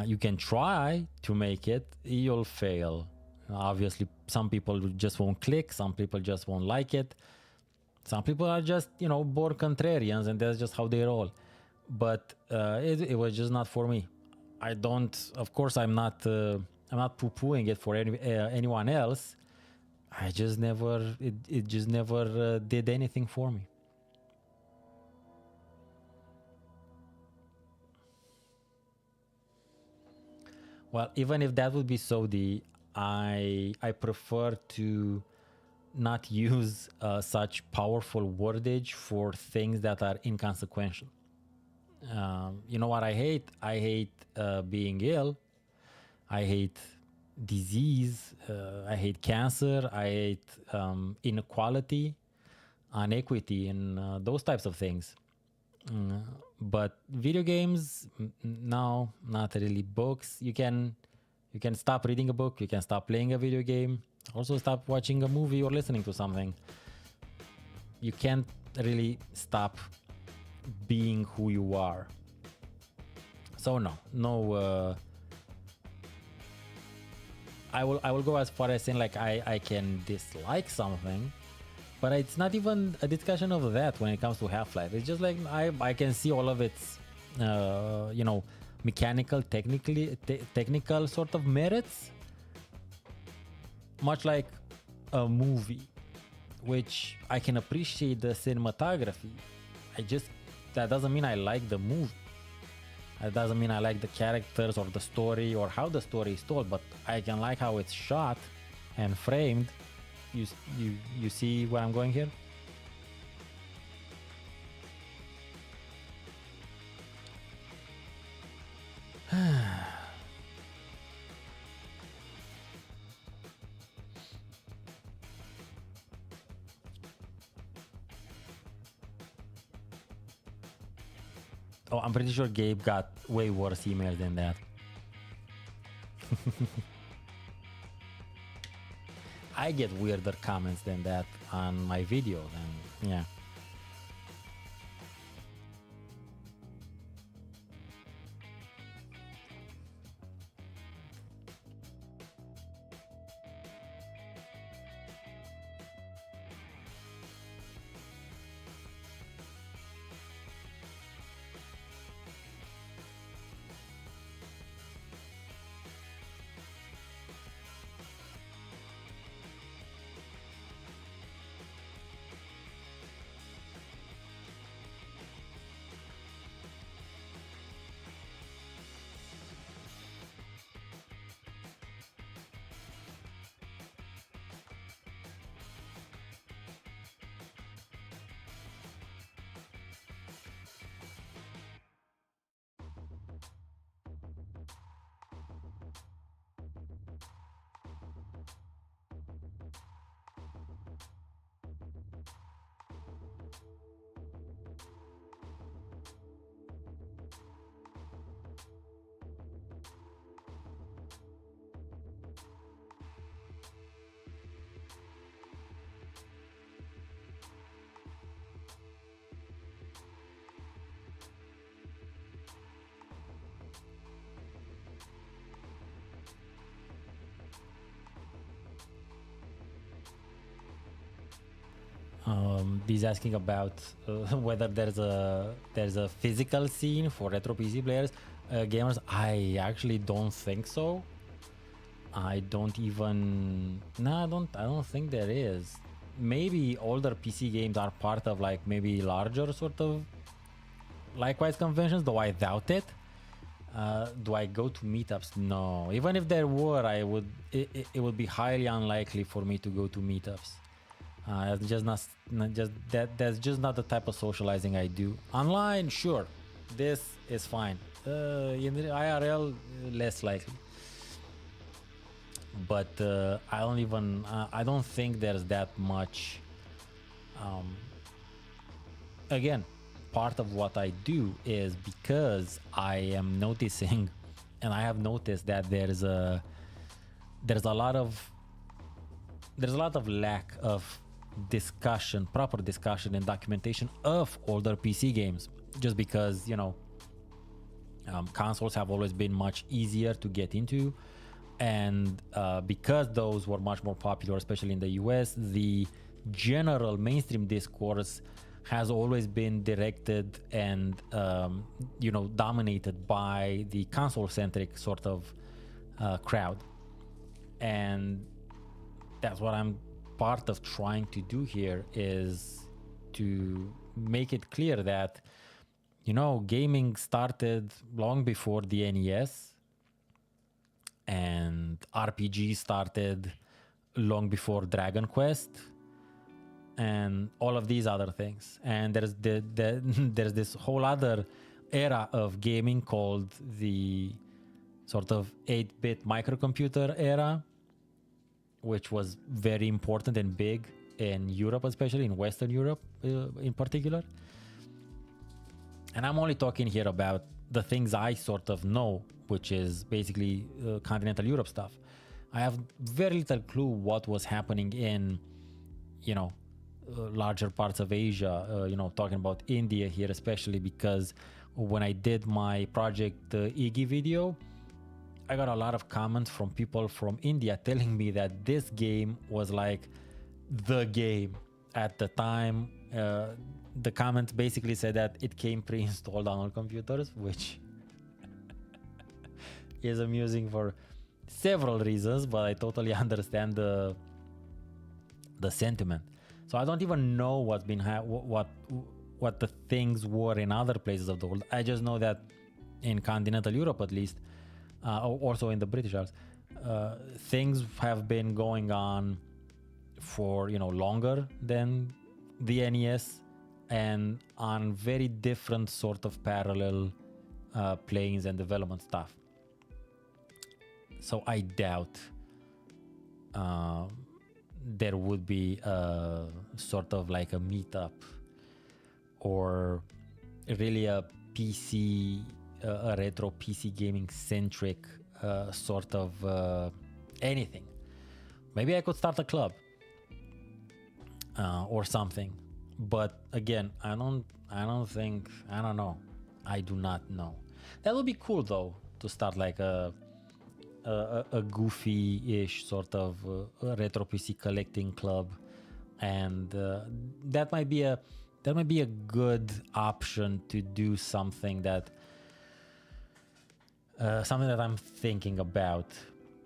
You can try to make it, you'll fail. Obviously, some people just won't click, some people just won't like it. Some people are just, bored contrarians, and that's just how they roll. But it was just not for me. Of course, I'm not poo-pooing it for anyone else. It just never did anything for me. Well, even if that would be so, I prefer to not use such powerful wordage for things that are inconsequential. You know what I hate? I hate being ill. I hate disease. I hate cancer. I hate inequality, inequity, and those types of things. But video games, no, not really. Books, you can stop reading a book. You can stop playing a video game. Also, stop watching a movie or listening to something. You can't really stop being who you are. So no. I will go as far as saying like I can dislike something, but it's not even a discussion of that when it comes to Half-Life. It's just like I can see all of its you know, mechanical, technical sort of merits, much like a movie, which I can appreciate the cinematography. That doesn't mean I like the movie. That doesn't mean I like the characters or the story or how the story is told, but I can like how it's shot and framed. You see where I'm going here? Oh, I'm pretty sure Gabe got way worse emails than that. I get weirder comments than that on my videos, and yeah. He's asking about whether there's a physical scene for retro PC players, gamers. I actually don't think so. I don't even. No, I don't think there is. Maybe older PC games are part of like maybe larger sort of likewise conventions, though I doubt it. Do I go to meetups? No. Even if there were, I would. It would be highly unlikely for me to go to meetups. It's just not just that. That's just not the type of socializing I do. Online, sure, this is fine. In the IRL, less likely. But I don't even. I don't think there's that much. Again, part of what I do is because I am noticing, and I have noticed that there's a lot of lack of discussion, proper discussion and documentation of older PC games, just because, you know, consoles have always been much easier to get into, and because those were much more popular, especially in the US, the general mainstream discourse has always been directed and you know, dominated by the console-centric sort of crowd, and that's what I'm part of trying to do here, is to make it clear that, you know, gaming started long before the NES, and RPG started long before Dragon Quest, and all of these other things. And there's there's this whole other era of gaming called the sort of 8-bit microcomputer era, which was very important and big in Europe, especially in Western Europe in particular. And I'm only talking here about the things I sort of know, which is basically continental Europe stuff. I have very little clue what was happening in, larger parts of Asia, talking about India here, especially because when I did my project Iggy video, I got a lot of comments from people from India telling me that this game was like the game at the time. The comments basically said that it came pre-installed on all computers, which is amusing for several reasons, but I totally understand the sentiment. So I don't even know what's been what the things were in other places of the world. I just know that in continental Europe, at least, also in the British Isles, things have been going on for longer than the NES, and on very different sort of parallel planes and development stuff. So I doubt there would be a sort of like a meetup or really a PC, a retro PC gaming centric sort of anything. Maybe I could start a club or something. But again, I don't know. I do not know. That would be cool though, to start like a goofy-ish sort of retro PC collecting club, and that might be a good option to do something that I'm thinking about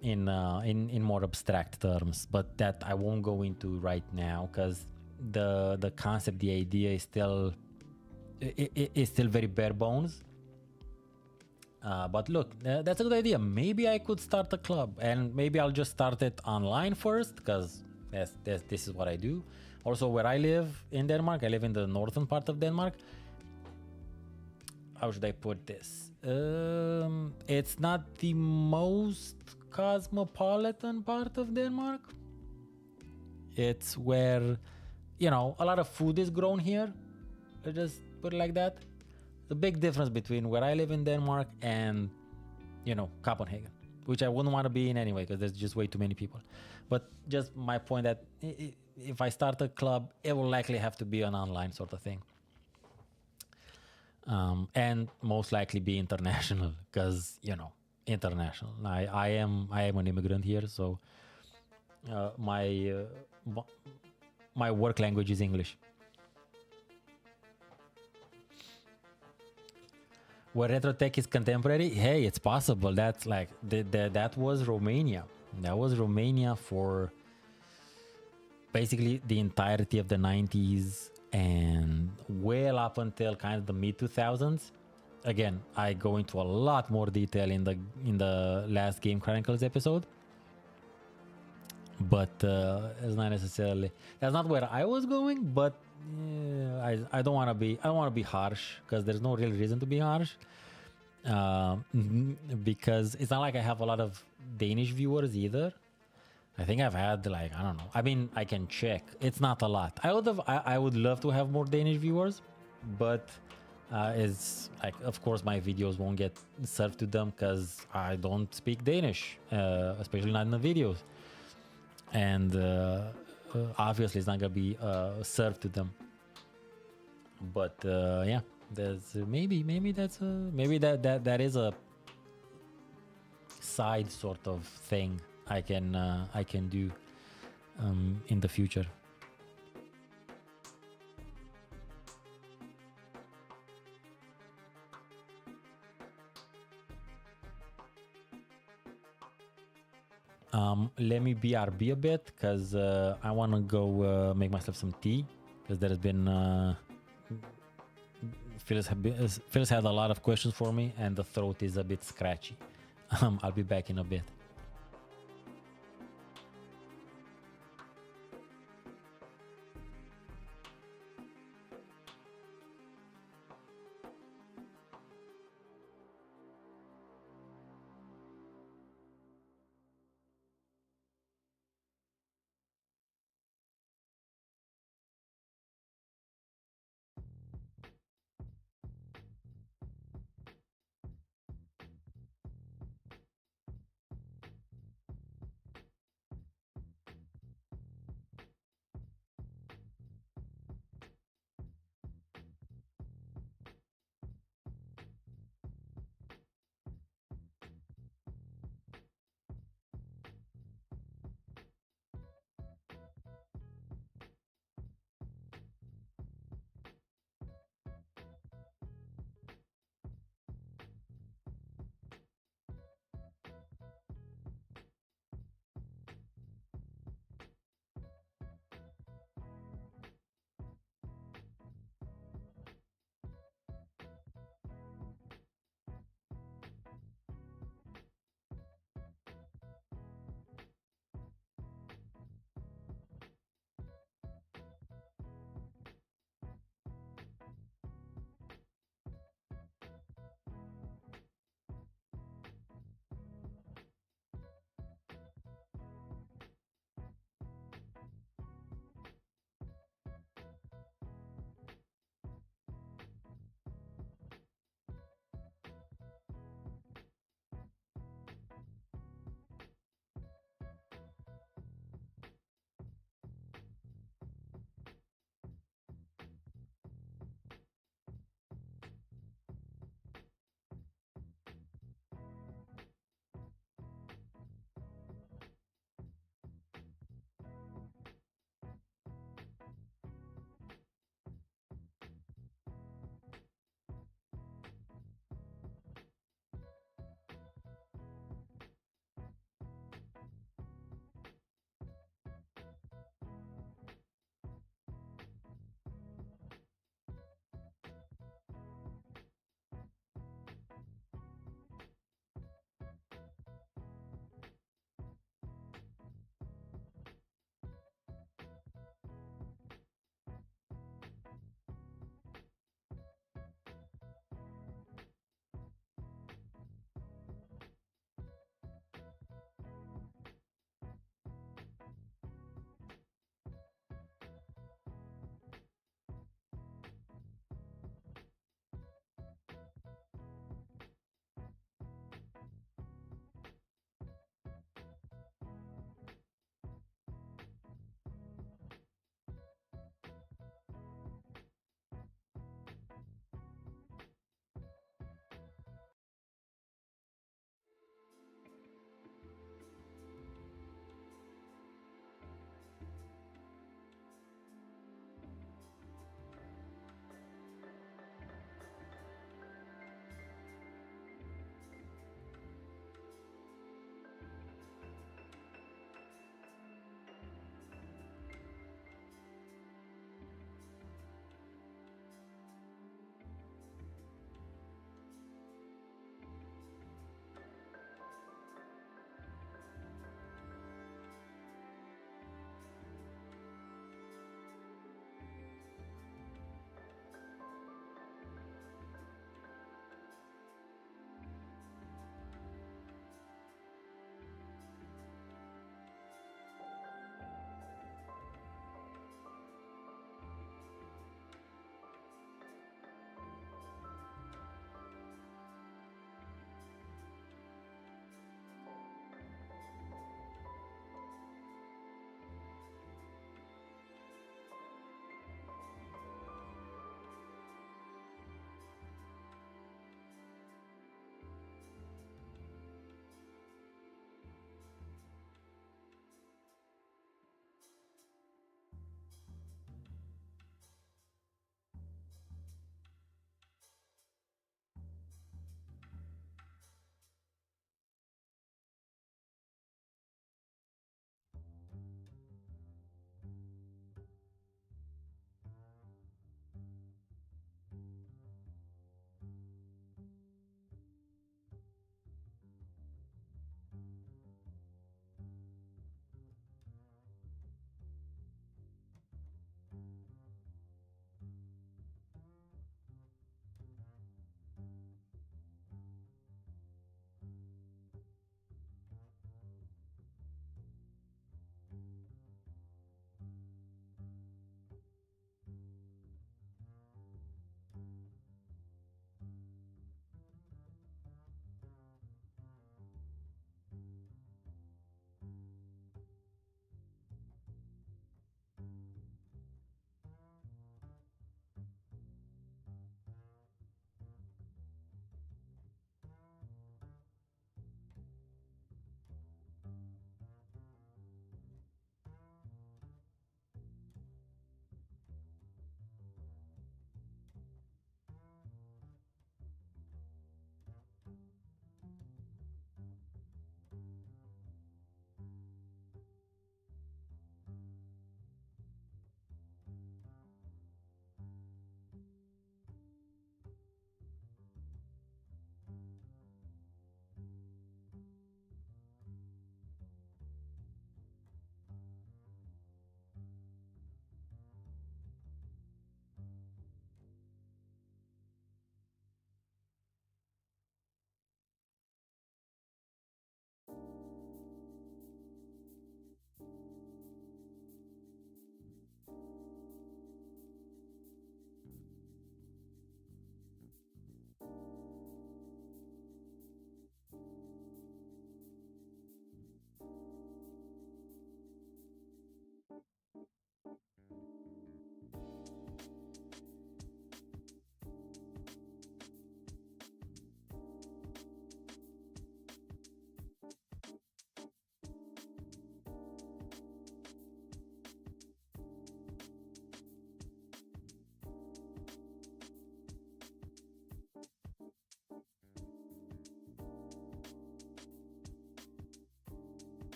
in more abstract terms, but that I won't go into right now because the concept, the idea is still very bare bones. But look, that's a good idea. Maybe I could start a club, and maybe I'll just start it online first, because this is what I do. Also, where I live in Denmark, I live in the northern part of Denmark. How should I put this? It's not the most cosmopolitan part of Denmark. It's where, a lot of food is grown here. Let's just put it like that. The big difference between where I live in Denmark and, Copenhagen, which I wouldn't want to be in anyway, because there's just way too many people. But just my point that if I start a club, it will likely have to be an online sort of thing. And most likely be international, because, international. I am an immigrant here, so my work language is English. Where retro tech is contemporary, hey, it's possible. That's like that was Romania. That was Romania for basically the entirety of the 90s and well up until kind of the mid 2000s. Again, I go into a lot more detail in the last Game Chronicles episode, but it's not necessarily, that's not where I was going. But I don't want to be harsh, because there's no real reason to be harsh, because it's not like I have a lot of Danish viewers either. I think I've had like, I don't know. I mean, I can check. It's not a lot. I would love to have more Danish viewers, but it's like, of course, my videos won't get served to them because I don't speak Danish, especially not in the videos, and obviously it's not gonna be served to them. But yeah, there's maybe that is a side sort of thing I can do in the future. Let me BRB a bit, because I want to go make myself some tea, because there has been Phyllis had a lot of questions for me, and the throat is a bit scratchy. I'll be back in a bit.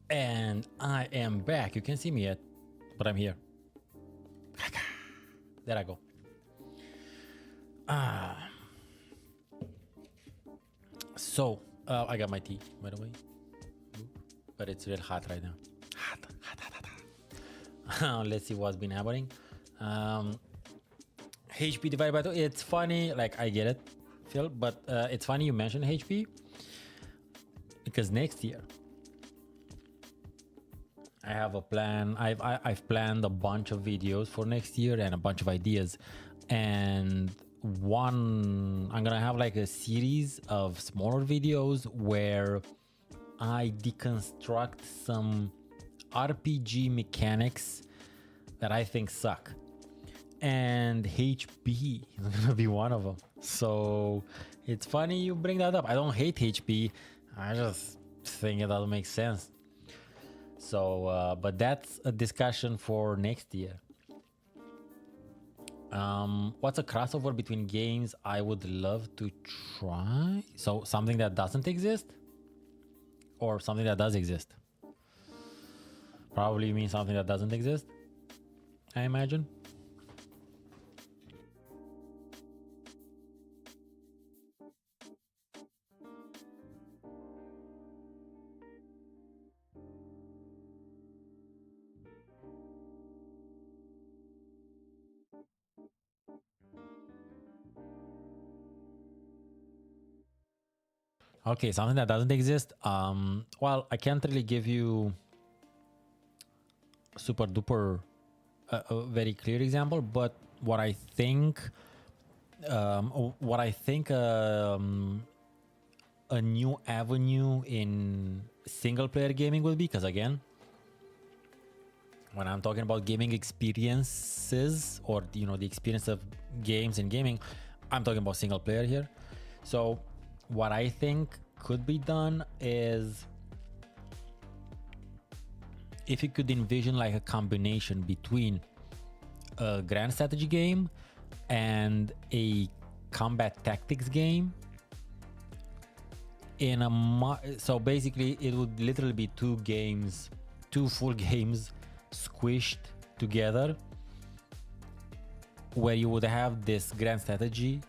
And I am back. You can't see me yet, but I'm here. There I go. So I got my tea, by the way, but it's real hot right now. Hot. Let's see what's been happening. HP divided by 2. It's funny, like I get it, Phil, but it's funny you mentioned HP because next year I have a plan. I've planned a bunch of videos for next year and a bunch of ideas, and I'm gonna have like a series of smaller videos where I deconstruct some RPG mechanics that I think suck, and HP is gonna be one of them. So it's funny you bring that up. I don't hate HP, I just think it doesn't make sense. So but that's a discussion for next year. What's a crossover between games I would love to try? So something that doesn't exist or something that does exist? Probably means something that doesn't exist, I imagine. Okay, something that doesn't exist. Well, I can't really give you super duper a very clear example, but what I think a new avenue in single player gaming will be, because again, when I'm talking about gaming experiences or the experience of games and gaming, I'm talking about single player here. So what I think could be done is if you could envision like a combination between a grand strategy game and a combat tactics game so basically it would literally be two full games squished together, where you would have this grand strategy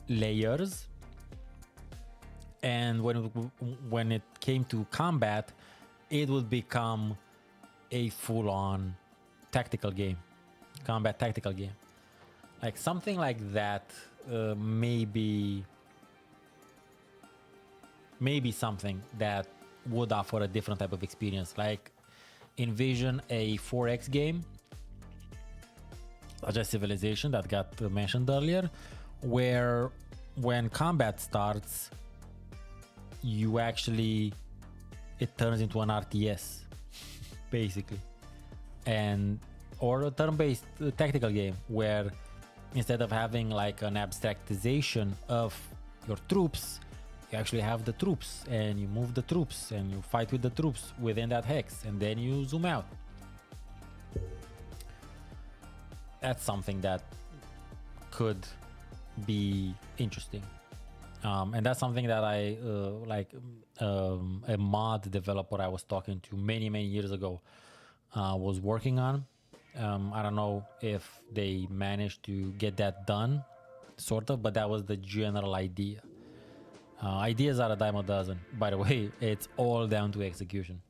layers, and when it came to combat, it would become a full-on tactical game, combat tactical game, like something like that. Maybe something that would offer a different type of experience. Like envision a 4X game such as Civilization that got mentioned earlier, where when combat starts, it turns into an RTS basically, or a turn-based tactical game where instead of having like an abstractization of your troops, you actually have the troops and you move the troops and you fight with the troops within that hex, and then you zoom out. That's something that could be interesting. And that's something that I a mod developer I was talking to many years ago was working on. I don't know if they managed to get that done, sort of, but that was the general idea. Ideas are a dime a dozen, by the way. It's all down to execution.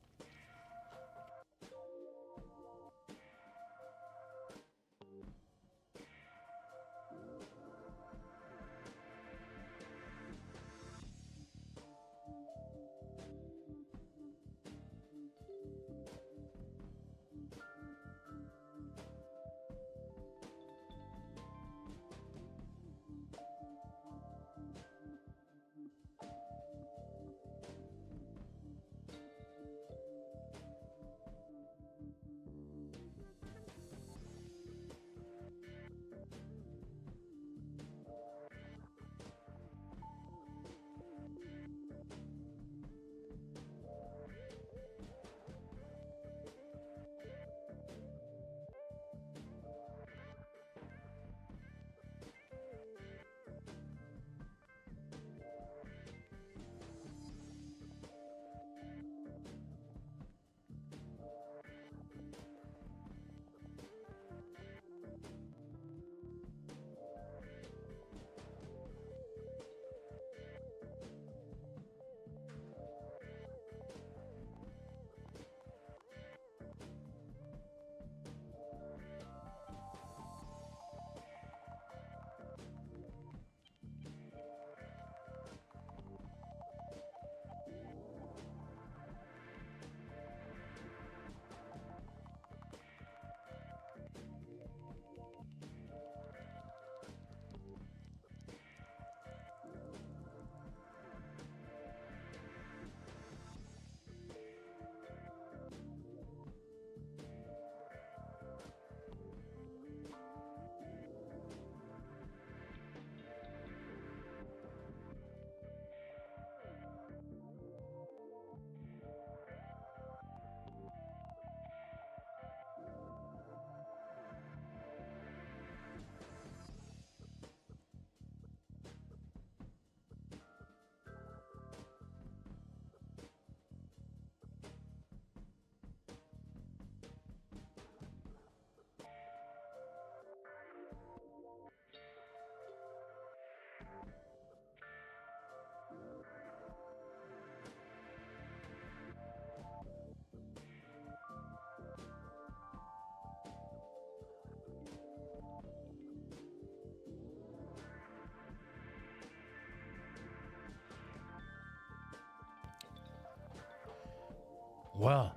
Well,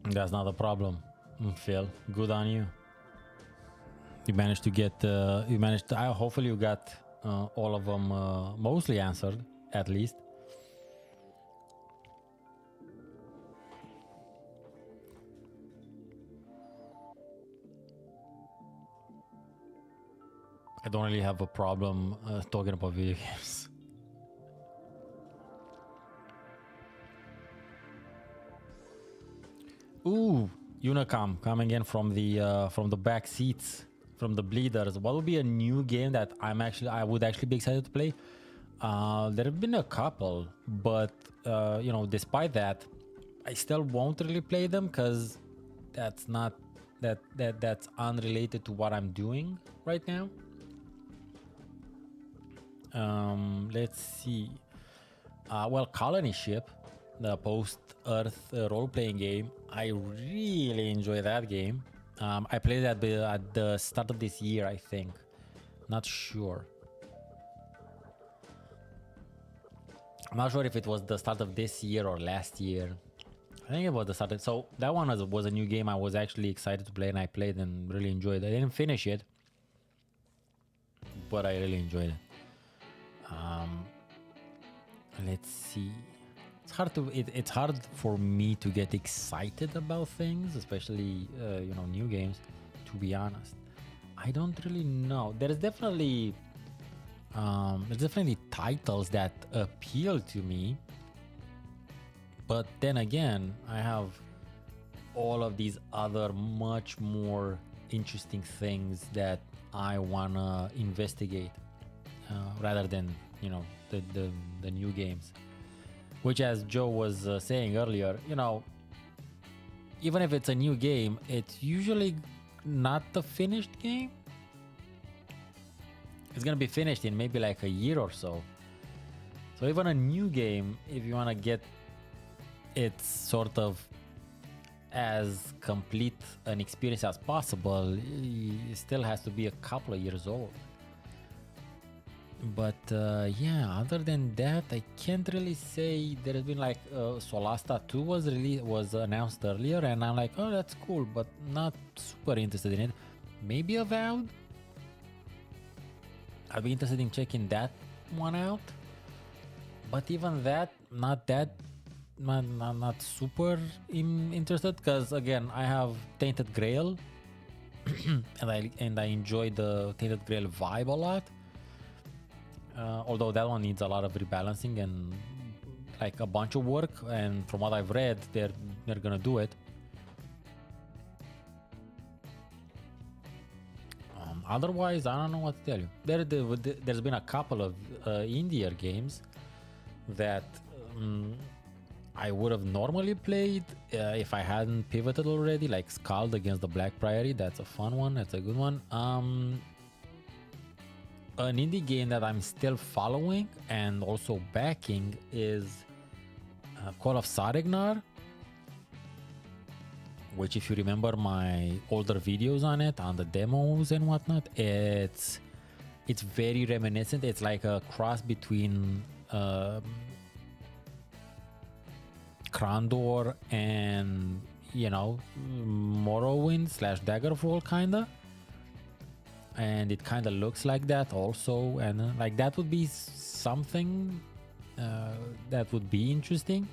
that's not a problem, Phil. Good on you. You managed to get. You managed to. Hopefully, you got all of them mostly answered, at least. I don't really have a problem talking about video games. Ooh, Unicom coming in from the back seats, from the bleeders. What would be a new game that I would actually be excited to play? There have been a couple, but you know, despite that, I still won't really play them because that's not that's unrelated to what I'm doing right now. Let's see. Well, Colony Ship, the post-Earth role-playing game. I really enjoy that game. I played that at the start of this year, I think. Not sure. I'm not sure if it was the start of this year or last year. I think it was the start. So that one was a new game I was actually excited to play, and I played and really enjoyed it. I didn't finish it, but I really enjoyed it. Let's see. It's hard for me to get excited about things, especially you know, new games. To be honest, I don't really know. There's definitely titles that appeal to me, but then again, I have all of these other much more interesting things that I wanna investigate rather than, you know, the new games. Which, as Joe was saying earlier, you know, even if it's a new game, it's usually not the finished game. It's gonna be finished in maybe like a year or so. So even a new game, if you wanna get it sort of as complete an experience as possible, it still has to be a couple of years old. But yeah, other than that, I can't really say. There has been like Solasta 2 was announced earlier, and I'm like, oh, that's cool, but not super interested in it. Maybe Avowed. I'd be interested in checking that one out, but even that, not super interested, because again, I have Tainted Grail, and I enjoy the Tainted Grail vibe a lot. Although that one needs a lot of rebalancing and like a bunch of work, and from what I've read, they're gonna do it. Otherwise, I don't know what to tell you. There's been a couple of indie games that I would have normally played if I hadn't pivoted already, like Scald Against the Black Priory. That's a fun one. That's a good one. An indie game that I'm still following and also backing is Call of Sarignar, which, if you remember my older videos on it, on the demos and whatnot, it's very reminiscent. It's like a cross between Krondor and, you know, Morrowind / Daggerfall kinda. And it kind of looks like that also, and like that would be something that would be interesting.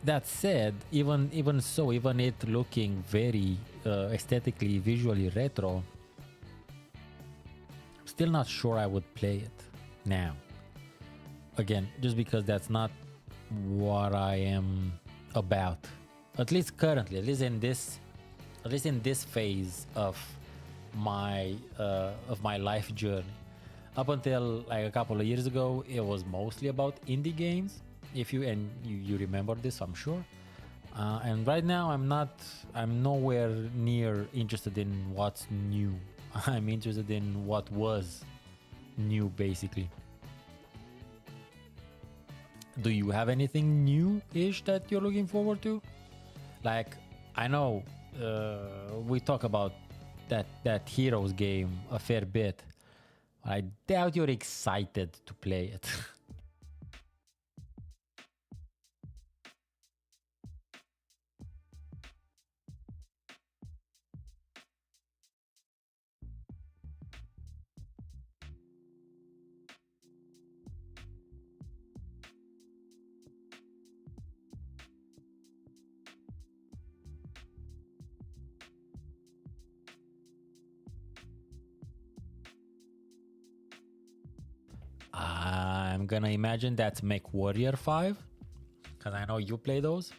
That said, even it looking very aesthetically, visually retro, still not sure I would play it now. Again, just because that's not what I am about, at least currently, at least in this phase of my life journey. Up until like a couple of years ago, it was mostly about indie games. If you remember this, I'm sure. And right now, I'm nowhere near interested in what's new. I'm interested in what was new, basically. Do you have anything new-ish that you're looking forward to? Like, I know we talk about that Heroes game a fair bit. I doubt you're excited to play it. I'm gonna imagine that's Mech Warrior 5, because I know you play those.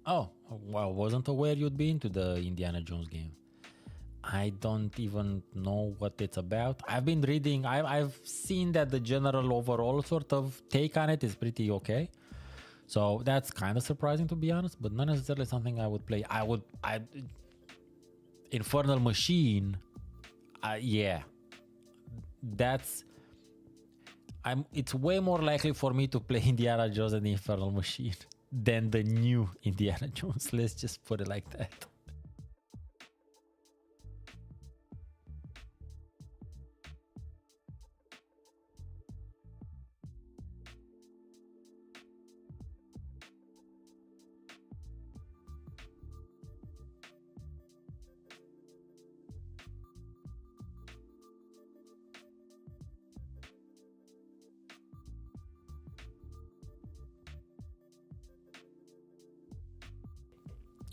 Oh, well, wasn't aware you'd be into the Indiana Jones game. I don't even know what it's about. I've been reading, I've seen that the general overall sort of take on it is pretty okay. So that's kind of surprising, to be honest, but not necessarily something I would play. Infernal Machine, yeah, that's, it's way more likely for me to play Indiana Jones and the Infernal Machine than the new Indiana Jones. Let's just put it like that.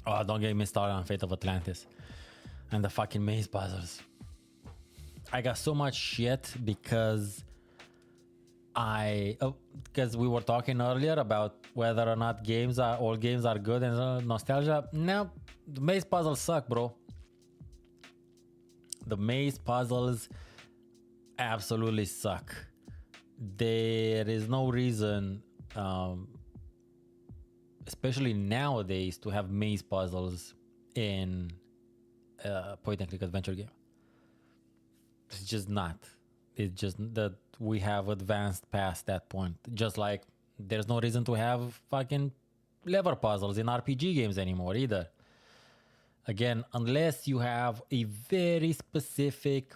Oh, don't get me started on Fate of Atlantis and the fucking maze puzzles. I got so much shit because because we were talking earlier about whether or not all games are good and nostalgia. No, the maze puzzles suck, bro. The maze puzzles absolutely suck. There is no reason, especially nowadays, to have maze puzzles in a point and click adventure game. It's just not. It's just that we have advanced past that point. Just like there's no reason to have fucking lever puzzles in RPG games anymore either. Again, unless you have a very specific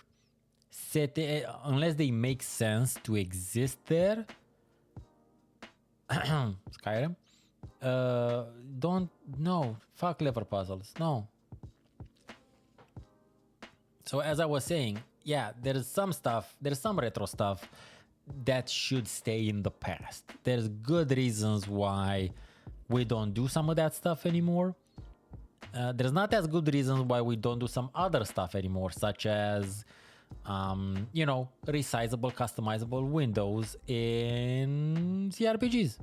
setting, unless they make sense to exist there. Skyrim. Fuck lever puzzles. No. So as I was saying, yeah, there's some retro stuff that should stay in the past. There's good reasons why we don't do some of that stuff anymore. There's not as good reasons why we don't do some other stuff anymore, such as, resizable, customizable windows in CRPGs.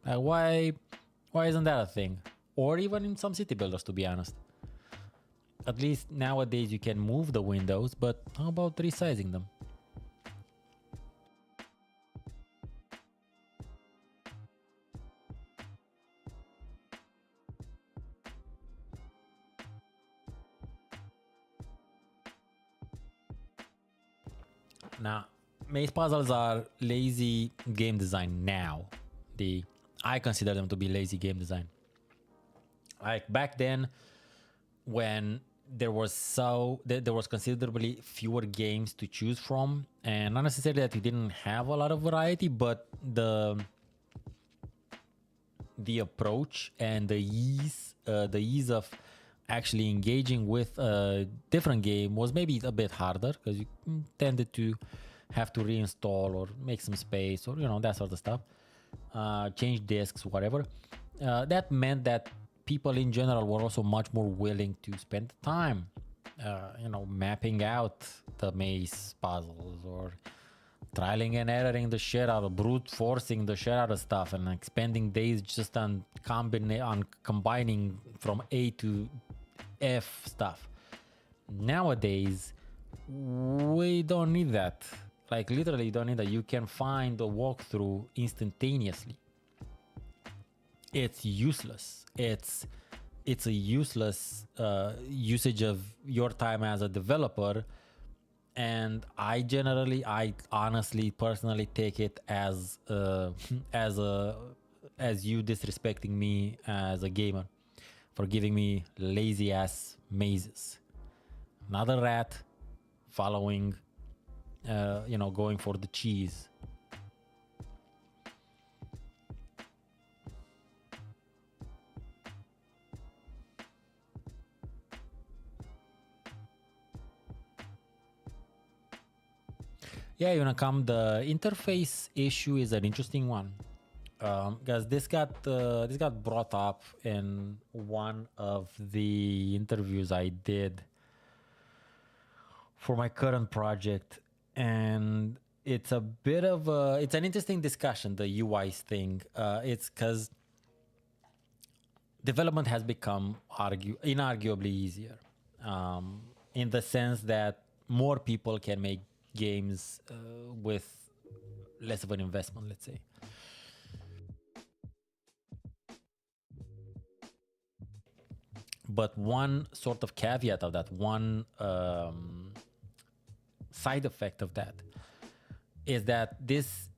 Why isn't that a thing? Or even in some city builders, to be honest. At least nowadays you can move the windows, but how about resizing them? Now, maze puzzles are lazy game design now. I consider them to be lazy game design. Like back then, when there was considerably fewer games to choose from, and not necessarily that you didn't have a lot of variety, but the approach and the ease of actually engaging with a different game was maybe a bit harder, because you tended to have to reinstall or make some space, or that sort of stuff, change discs, whatever. That meant that people in general were also much more willing to spend time mapping out the maze puzzles, or trialing and erroring the shit out of, brute forcing the shit out of stuff, and like spending days just on combining from A to F stuff. Nowadays, we don't need that. Like literally, you don't need that. You can find a walkthrough instantaneously. It's useless. It's a useless usage of your time as a developer. And I honestly, personally take it as as you disrespecting me as a gamer for giving me lazy ass mazes. Another rat following, going for the cheese. Yeah, the interface issue is an interesting one, because this got brought up in one of the interviews I did for my current project, And it's a bit of a, it's an interesting discussion, the UIs thing. It's because development has become inarguably easier, in the sense that more people can make games with less of an investment, let's say. But one sort of caveat of that, one side effect of that, is that this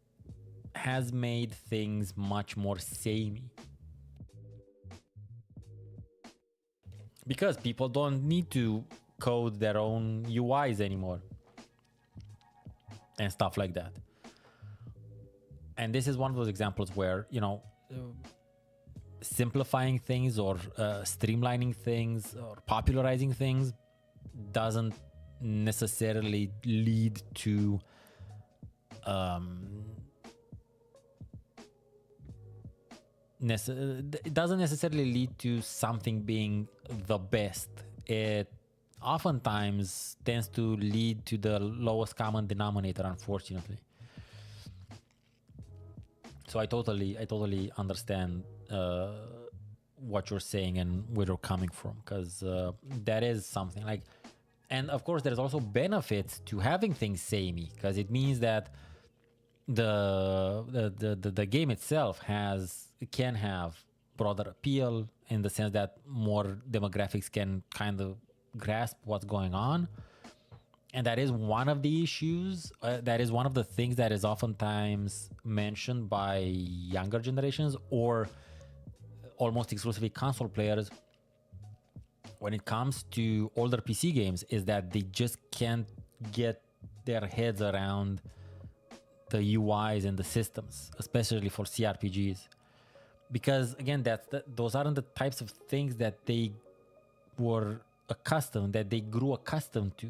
has made things much more samey. Because people don't need to code their own UIs anymore and stuff like that. And this is one of those examples where, you know, simplifying things or streamlining things or popularizing things doesn't necessarily lead to it doesn't necessarily lead to something being the best. It oftentimes tends to lead to the lowest common denominator, unfortunately. So I totally understand what you're saying and where you're coming from, because that is something like, and of course there's also benefits to having things samey, because it means that the game itself can have broader appeal, in the sense that more demographics can kind of grasp what's going on. And that is one of the issues. That is one of the things that is oftentimes mentioned by younger generations or almost exclusively console players when it comes to older PC games, is that they just can't get their heads around the UIs and the systems, especially for CRPGs. Because again, those aren't the types of things that they were accustomed, that they grew accustomed to.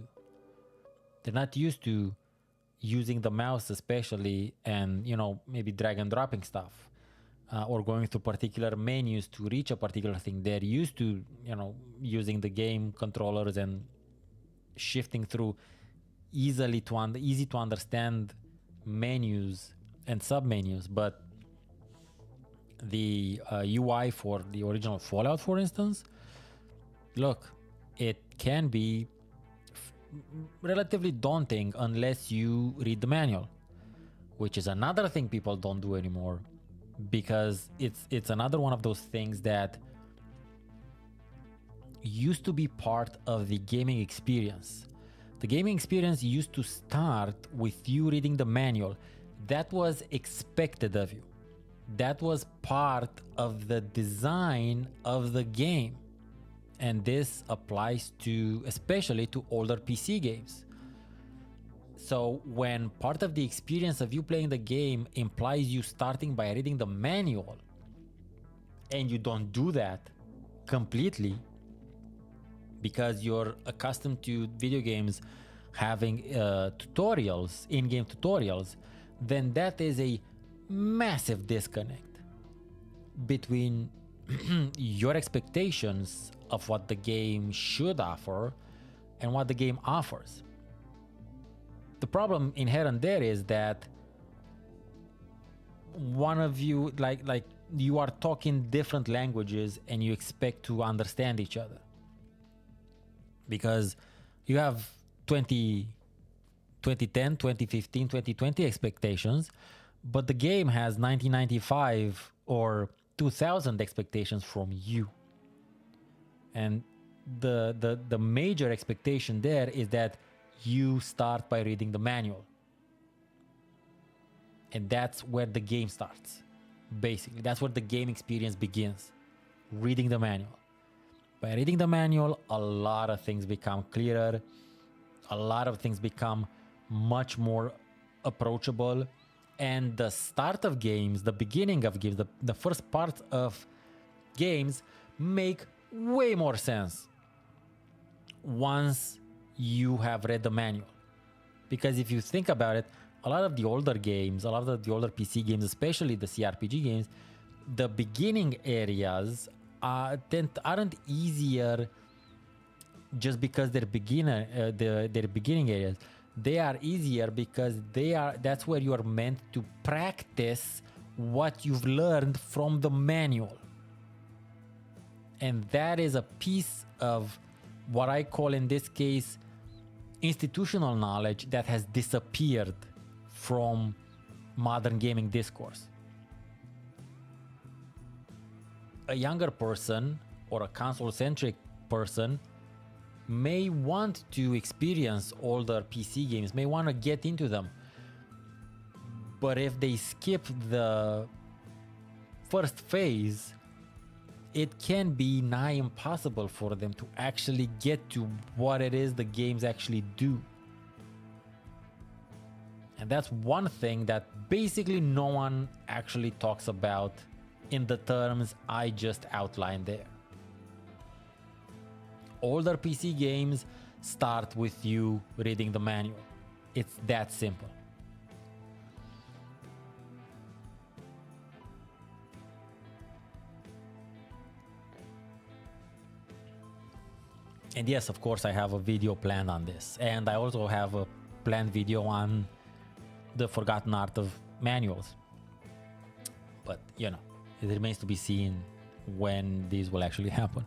They're not used to using the mouse, especially, and, you know, maybe drag and dropping stuff, or going through particular menus to reach a particular thing. They're used to, you know, using the game controllers and shifting through easy to understand menus and submenus. But the UI for the original Fallout, for instance, look, it can be relatively daunting unless you read the manual, which is another thing people don't do anymore, because it's another one of those things that used to be part of the gaming experience. The gaming experience used to start with you reading the manual. That was expected of you. That was part of the design of the game. And this applies to, especially to older PC games. So when part of the experience of you playing the game implies you starting by reading the manual, and you don't do that completely because you're accustomed to video games having tutorials, in-game tutorials, then that is a massive disconnect between your expectations of what the game should offer and what the game offers. The problem inherent there is that one of you, like you are talking different languages and you expect to understand each other, because you have 2010, 2015, 2020 expectations, but the game has 1995 or 2000 expectations from you. And the major expectation there is that you start by reading the manual. And that's where the game starts. Basically, that's where the game experience begins. Reading the manual. By reading the manual, a lot of things become clearer. A lot of things become much more approachable. And the start of games, the beginning of games, the first part of games make way more sense once you have read the manual. Because if you think about it, a lot of the older games, a lot of the older PC games, especially the CRPG games, the beginning areas aren't easier just because they're beginning areas. They are easier because that's where you are meant to practice what you've learned from the manual. And that is a piece of what I call in this case institutional knowledge that has disappeared from modern gaming discourse. A younger person or a console-centric person may want to experience older PC games, may want to get into them. But if they skip the first phase, it can be nigh impossible for them to actually get to what it is the games actually do. And that's one thing that basically no one actually talks about in the terms I just outlined there. Older PC games start with you reading the manual. It's that simple. And yes, of course, I have a video planned on this. And I also have a planned video on the forgotten art of manuals. But, you know, it remains to be seen when these will actually happen.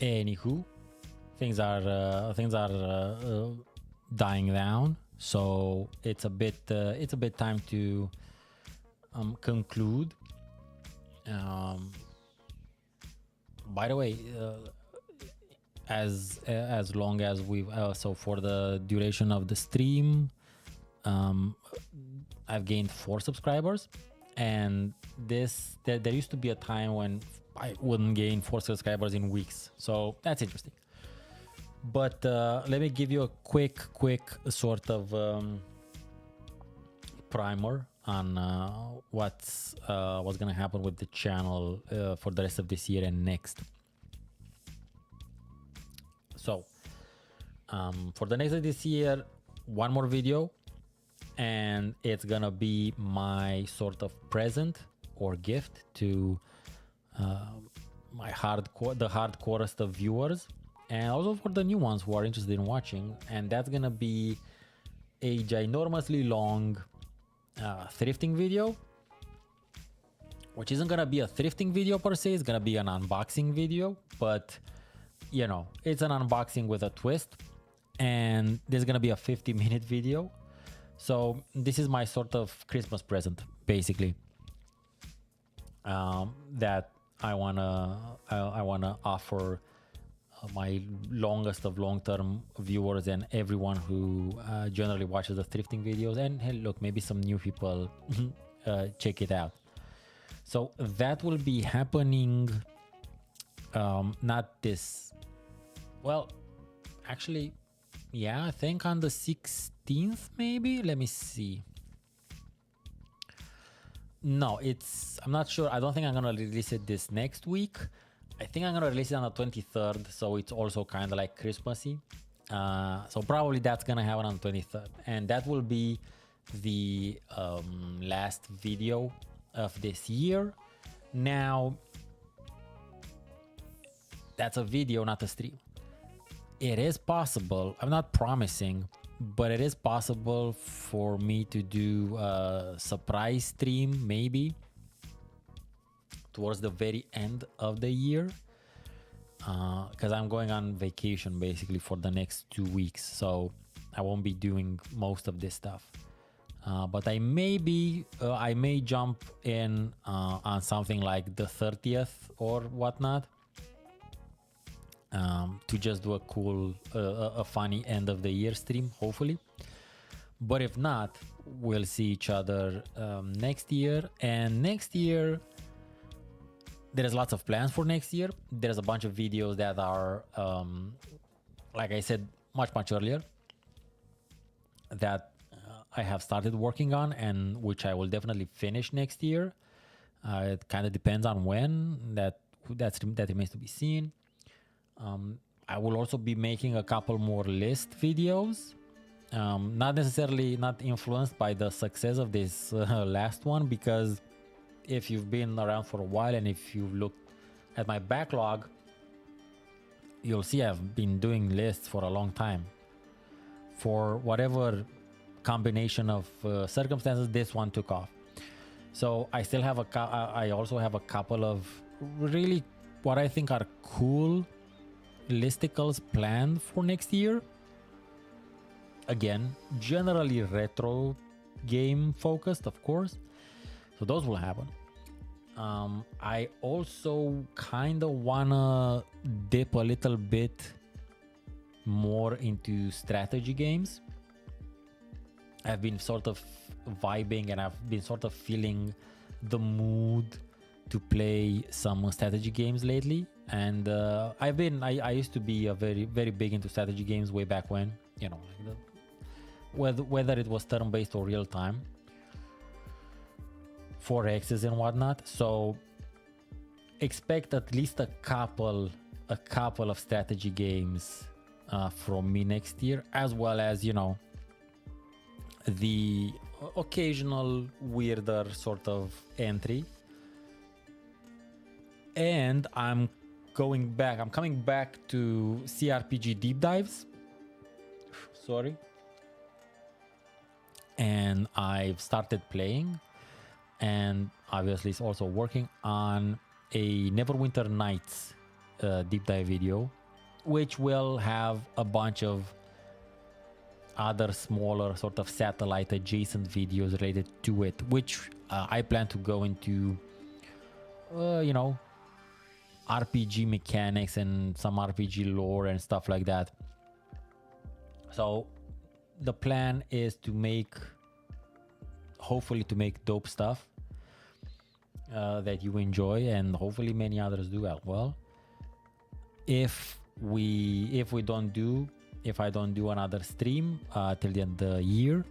Anywho, things are dying down, so it's a bit time to conclude. By the way, as long as we've so for the duration of the stream, I've gained 4 subscribers, and there used to be a time when I wouldn't gain 4 subscribers in weeks, so that's interesting. But let me give you a quick sort of primer on what's gonna happen with the channel for the rest of this year and next. So for the next of this year, one more video, and it's gonna be my sort of present or gift to the hardcorest of viewers, and also for the new ones who are interested in watching. And that's gonna be a ginormously long thrifting video, which isn't gonna be a thrifting video per se. It's gonna be an unboxing video, but you know, it's an unboxing with a twist. And there's gonna be a 50-minute video. So this is my sort of Christmas present, basically, that I wanna offer my longest of long-term viewers and everyone who generally watches the thrifting videos. And hey, look, maybe some new people check it out. So that will be happening, not this, well, actually, yeah, I think on the 16th, maybe. Let me see. No, I'm not sure. I don't think I'm gonna release it this next week. I think I'm gonna release it on the 23rd, so it's also kind of like Christmassy. So probably that's gonna happen on the 23rd, and that will be the last video of this year. Now, that's a video, not a stream. It is possible, I'm not promising, but it is possible for me to do a surprise stream, maybe towards the very end of the year, because I'm going on vacation basically for the next 2 weeks, so I won't be doing most of this stuff. But I may jump in on something like the 30th or whatnot, to just do a cool, a funny end of the year stream, hopefully. But if not, we'll see each other next year. And next year, there's lots of plans for next year. There's a bunch of videos that are, like I said, much earlier, that I have started working on, and which I will definitely finish next year. It kind of depends on when. That remains to be seen. I will also be making a couple more list videos, not influenced by the success of this last one, because if you've been around for a while and if you've looked at my backlog, you'll see I've been doing lists for a long time. For whatever combination of circumstances, this one took off. So I still have I also have a couple of really what I think are cool listicles planned for next year. Again, generally retro game focused, of course, so those will happen. I also kind of wanna dip a little bit more into strategy games. I've been sort of vibing and I've been sort of feeling the mood to play some strategy games lately. And I used to be a very big into strategy games way back when, you know, like whether it was turn-based or real time, 4Xs and whatnot. So expect at least a couple of strategy games from me next year, as well as, you know, the occasional weirder sort of entry. And I'm coming back to CRPG deep dives. Sorry. And I've started playing, and obviously it's also working on a Neverwinter Nights deep dive video, which will have a bunch of other smaller sort of satellite adjacent videos related to it, which I plan to go into, you know, RPG mechanics and some RPG lore and stuff like that. So the plan is to hopefully make dope stuff that you enjoy, and hopefully many others do as well. If I don't do another stream till the end of the year,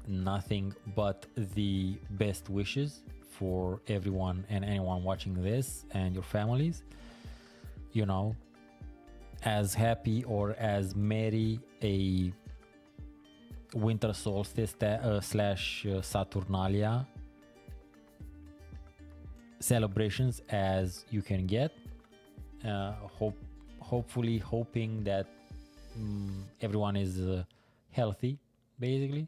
nothing but the best wishes for everyone and anyone watching this and your families. You know, as happy or as merry a winter solstice / Saturnalia celebrations as you can get. Hopefully hoping that everyone is healthy. Basically,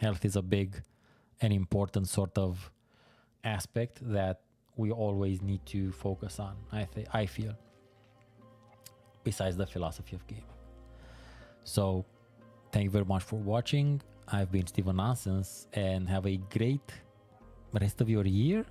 health is a big and important sort of aspect that we always need to focus on. I feel, besides the philosophy of gaming. So thank you very much for watching. I've been Steven Nonsense, and have a great rest of your year